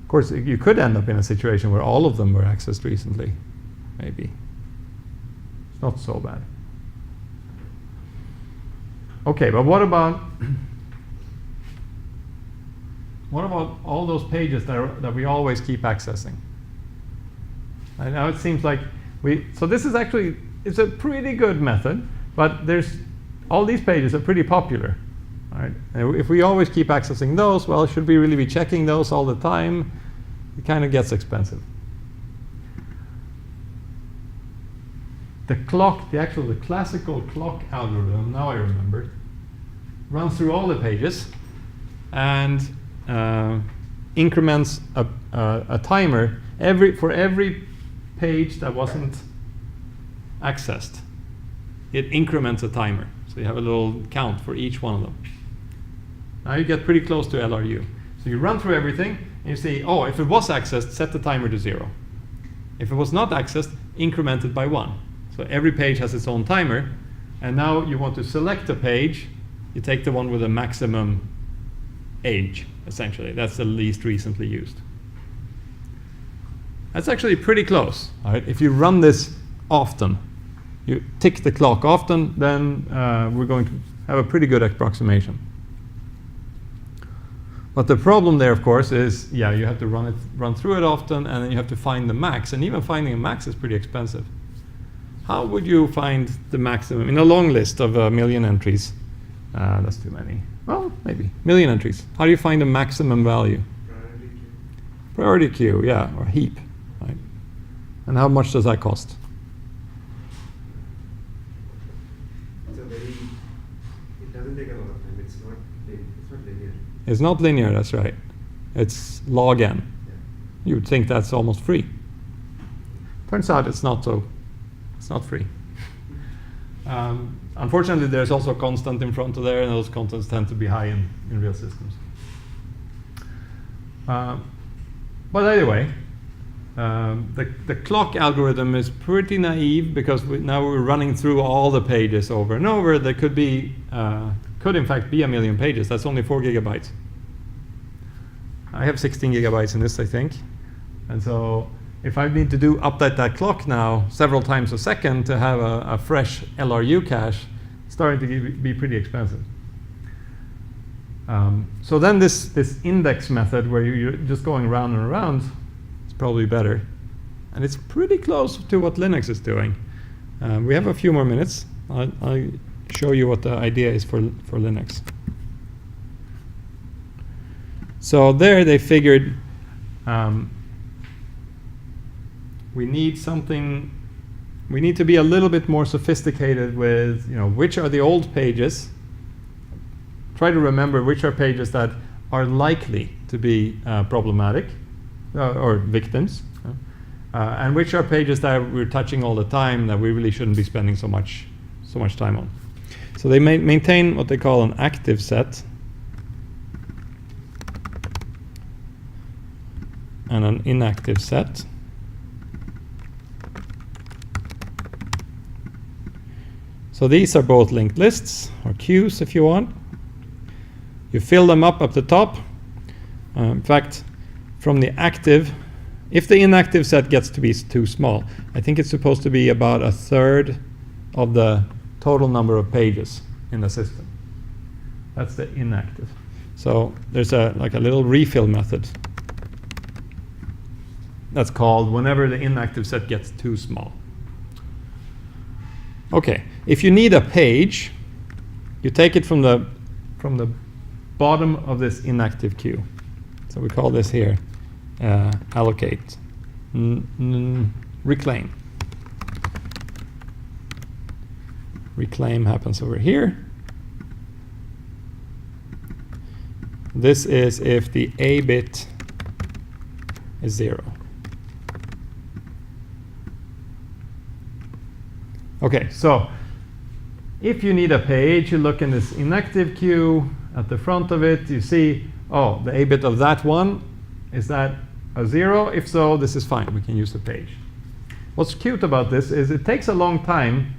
Of course, you could end up in a situation where all of them were accessed recently, maybe. It's not so bad. Okay, but what about all those pages that we always keep accessing? And now it seems like so this is actually, it's a pretty good method, but all these pages are pretty popular. All right? And if we always keep accessing those, well, should we really be checking those all the time? It kind of gets expensive. The classical clock algorithm, now I remember, runs through all the pages and increments a timer for every page that wasn't accessed. It increments a timer. So you have a little count for each one of them. Now you get pretty close to LRU. So you run through everything and you see, oh, if it was accessed, set the timer to 0. If it was not accessed, increment it by 1. So every page has its own timer, and now you want to select a page, you take the one with the maximum age, essentially. That's the least recently used. That's actually pretty close. All right? If you run this often, you tick the clock often, then we're going to have a pretty good approximation. But the problem there, of course, is you have to run through it often, and then you have to find the max. And even finding a max is pretty expensive. How would you find the maximum in a long list of 1,000,000 entries? That's too many. Well, maybe 1,000,000 entries. How do you find the maximum value? Priority queue. Priority queue, yeah, or heap, right? And how much does that cost? It doesn't take a lot of time. It's not linear. It's not linear, that's right. It's log n. Yeah. You would think that's almost free. Turns out it's not so. It's not free. Unfortunately, there's also a constant in front of there, and those constants tend to be high in real systems. But anyway, the clock algorithm is pretty naive because now we're running through all the pages over and over. There could in fact be 1,000,000 pages. That's only 4 gigabytes. I have 16 gigabytes in this, I think. And so if I need to update that clock now several times a second to have a fresh LRU cache, it's starting to be pretty expensive. So then this index method where you're just going around and around is probably better. And it's pretty close to what Linux is doing. We have a few more minutes. I'll show you what the idea is for Linux. So there they figured we need to be a little bit more sophisticated with, which are the old pages. Try to remember which are pages that are likely to be problematic or victims, and which are pages that we're touching all the time that we really shouldn't be spending so much time on. So they maintain what they call an active set and an inactive set. So these are both linked lists, or queues if you want. You fill them up the top. In fact, from the active, if the inactive set gets to be too small, I think it's supposed to be about 1/3 of the total number of pages in the system. That's the inactive. So there's a little refill method that's called whenever the inactive set gets too small. Okay, if you need a page, you take it from the bottom of this inactive queue. So we call this here allocate, reclaim. Reclaim happens over here. This is if the A bit is 0. Okay, so if you need a page, you look in this inactive queue. At the front of it, you see, oh, the A bit of that one, is that a 0? If so, this is fine. We can use the page. What's cute about this is it takes a long time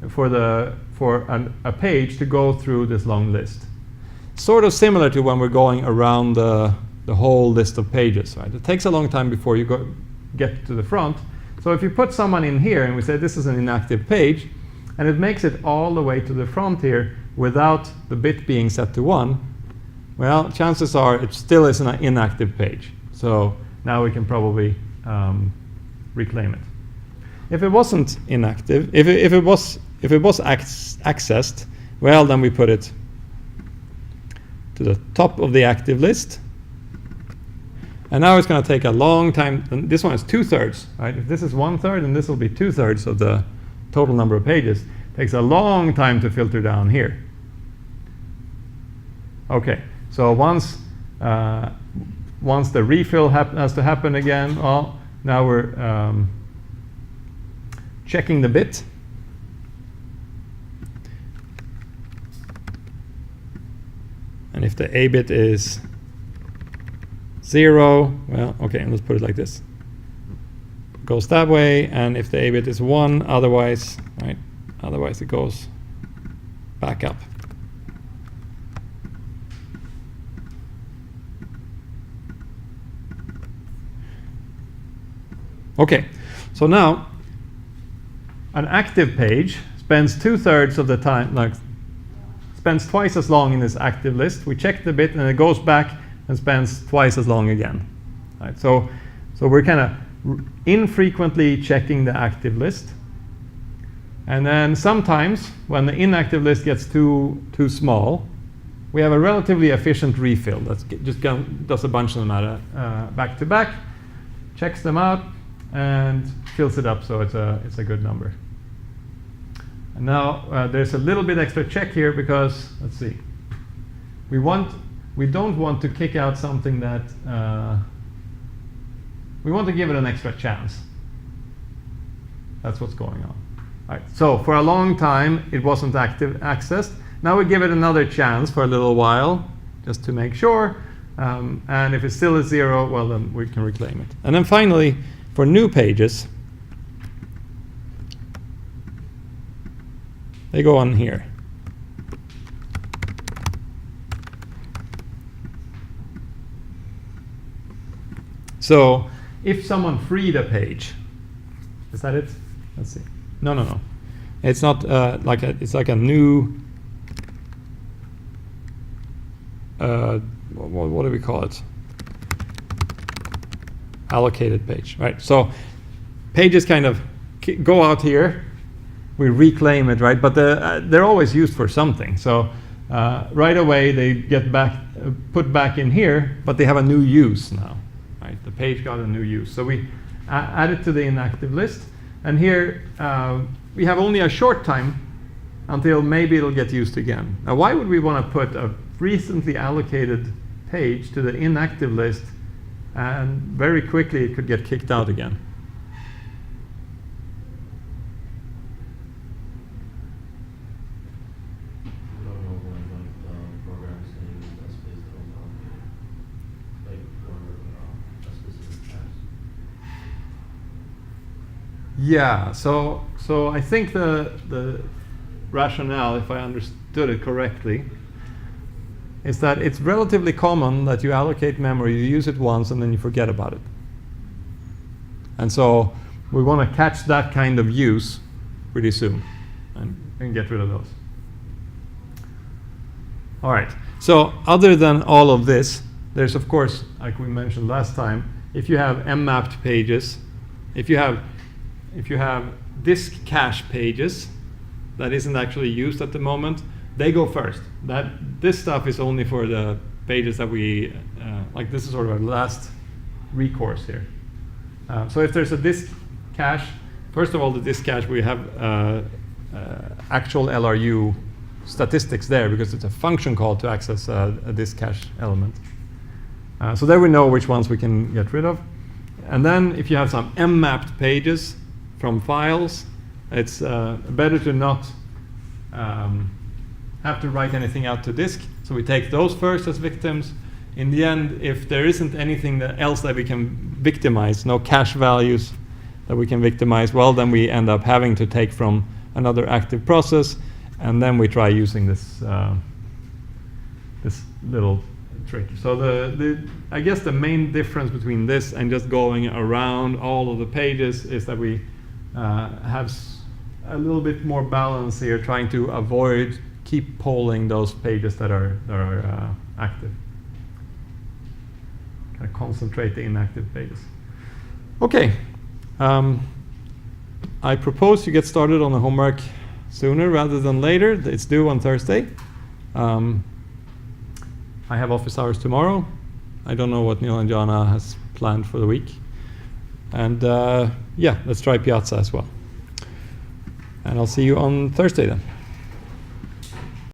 for a page to go through this long list. Sort of similar to when we're going around the whole list of pages, right? It takes a long time before you get to the front. So if you put someone in here and we say this is an inactive page, and it makes it all the way to the front here without the bit being set to 1, well, chances are it still is an inactive page. So now we can probably reclaim it. If it wasn't inactive, if it was accessed, well, then we put it to the top of the active list. And now it's going to take a long time. And this one is 2/3, right? If this is 1/3, and this will be 2/3 of the total number of pages. It takes a long time to filter down here. Okay, so once the refill has to happen again, well, now we're checking the bit. And if the A bit is 0, well, okay, let's put it like this. Goes that way, and if the A bit is 1, otherwise, right? Otherwise it goes back up. Okay, so now an active page spends 2/3 of the time, spends twice as long in this active list. We check the bit and it goes back and spends twice as long again. Right? So we're kind of infrequently checking the active list. And then sometimes when the inactive list gets too small, we have a relatively efficient refill that just does a bunch of them back to back, checks them out, and fills it up so it's a good number. And now there's a little bit extra check here because, let's see, we don't want to kick out something that we want to give it an extra chance. That's what's going on. All right, so for a long time it wasn't accessed. Now we give it another chance for a little while just to make sure. And if it still is 0, well, then we can reclaim it. And then finally, for new pages, they go on here. So if someone freed a page, is that it? Let's see. No. It's not it's like a new, what do we call it? Allocated page, right? So pages kind of go out here, we reclaim it, right? But they're always used for something. So right away they get put back in here, but they have a new use now, right? The page got a new use. So we add it to the inactive list. And here we have only a short time until maybe it'll get used again. Now, why would we want to put a recently allocated page to the inactive list and very quickly it could get kicked out again? I don't know when the program is saying that's based on like for a specific task. Yeah, so I think the rationale, if I understood it correctly, is that it's relatively common that you allocate memory, you use it once, and then you forget about it. And so we want to catch that kind of use pretty soon and get rid of those. All right, so other than all of this, there's of course, like we mentioned last time, if you have M-mapped pages, if you have disk cache pages that isn't actually used at the moment, they go first. This stuff is only for the pages that we, like this is sort of our last recourse here. So if there's a disk cache, first of all, the disk cache, we have actual LRU statistics there because it's a function call to access a disk cache element. So there we know which ones we can get rid of. And then if you have some M-mapped pages from files, it's better to not have to write anything out to disk. So we take those first as victims. In the end, if there isn't anything else that we can victimize, no cache values that we can victimize, well, then we end up having to take from another active process, and then we try using this this little trick. So I guess the main difference between this and just going around all of the pages is that we have a little bit more balance here, trying to keep polling those pages that are active. Kind of concentrate the inactive pages. Okay, I propose you get started on the homework sooner rather than later. It's due on Thursday. I have office hours tomorrow. I don't know what Neil and Jana has planned for the week. And yeah, let's try Piazza as well. And I'll see you on Thursday then.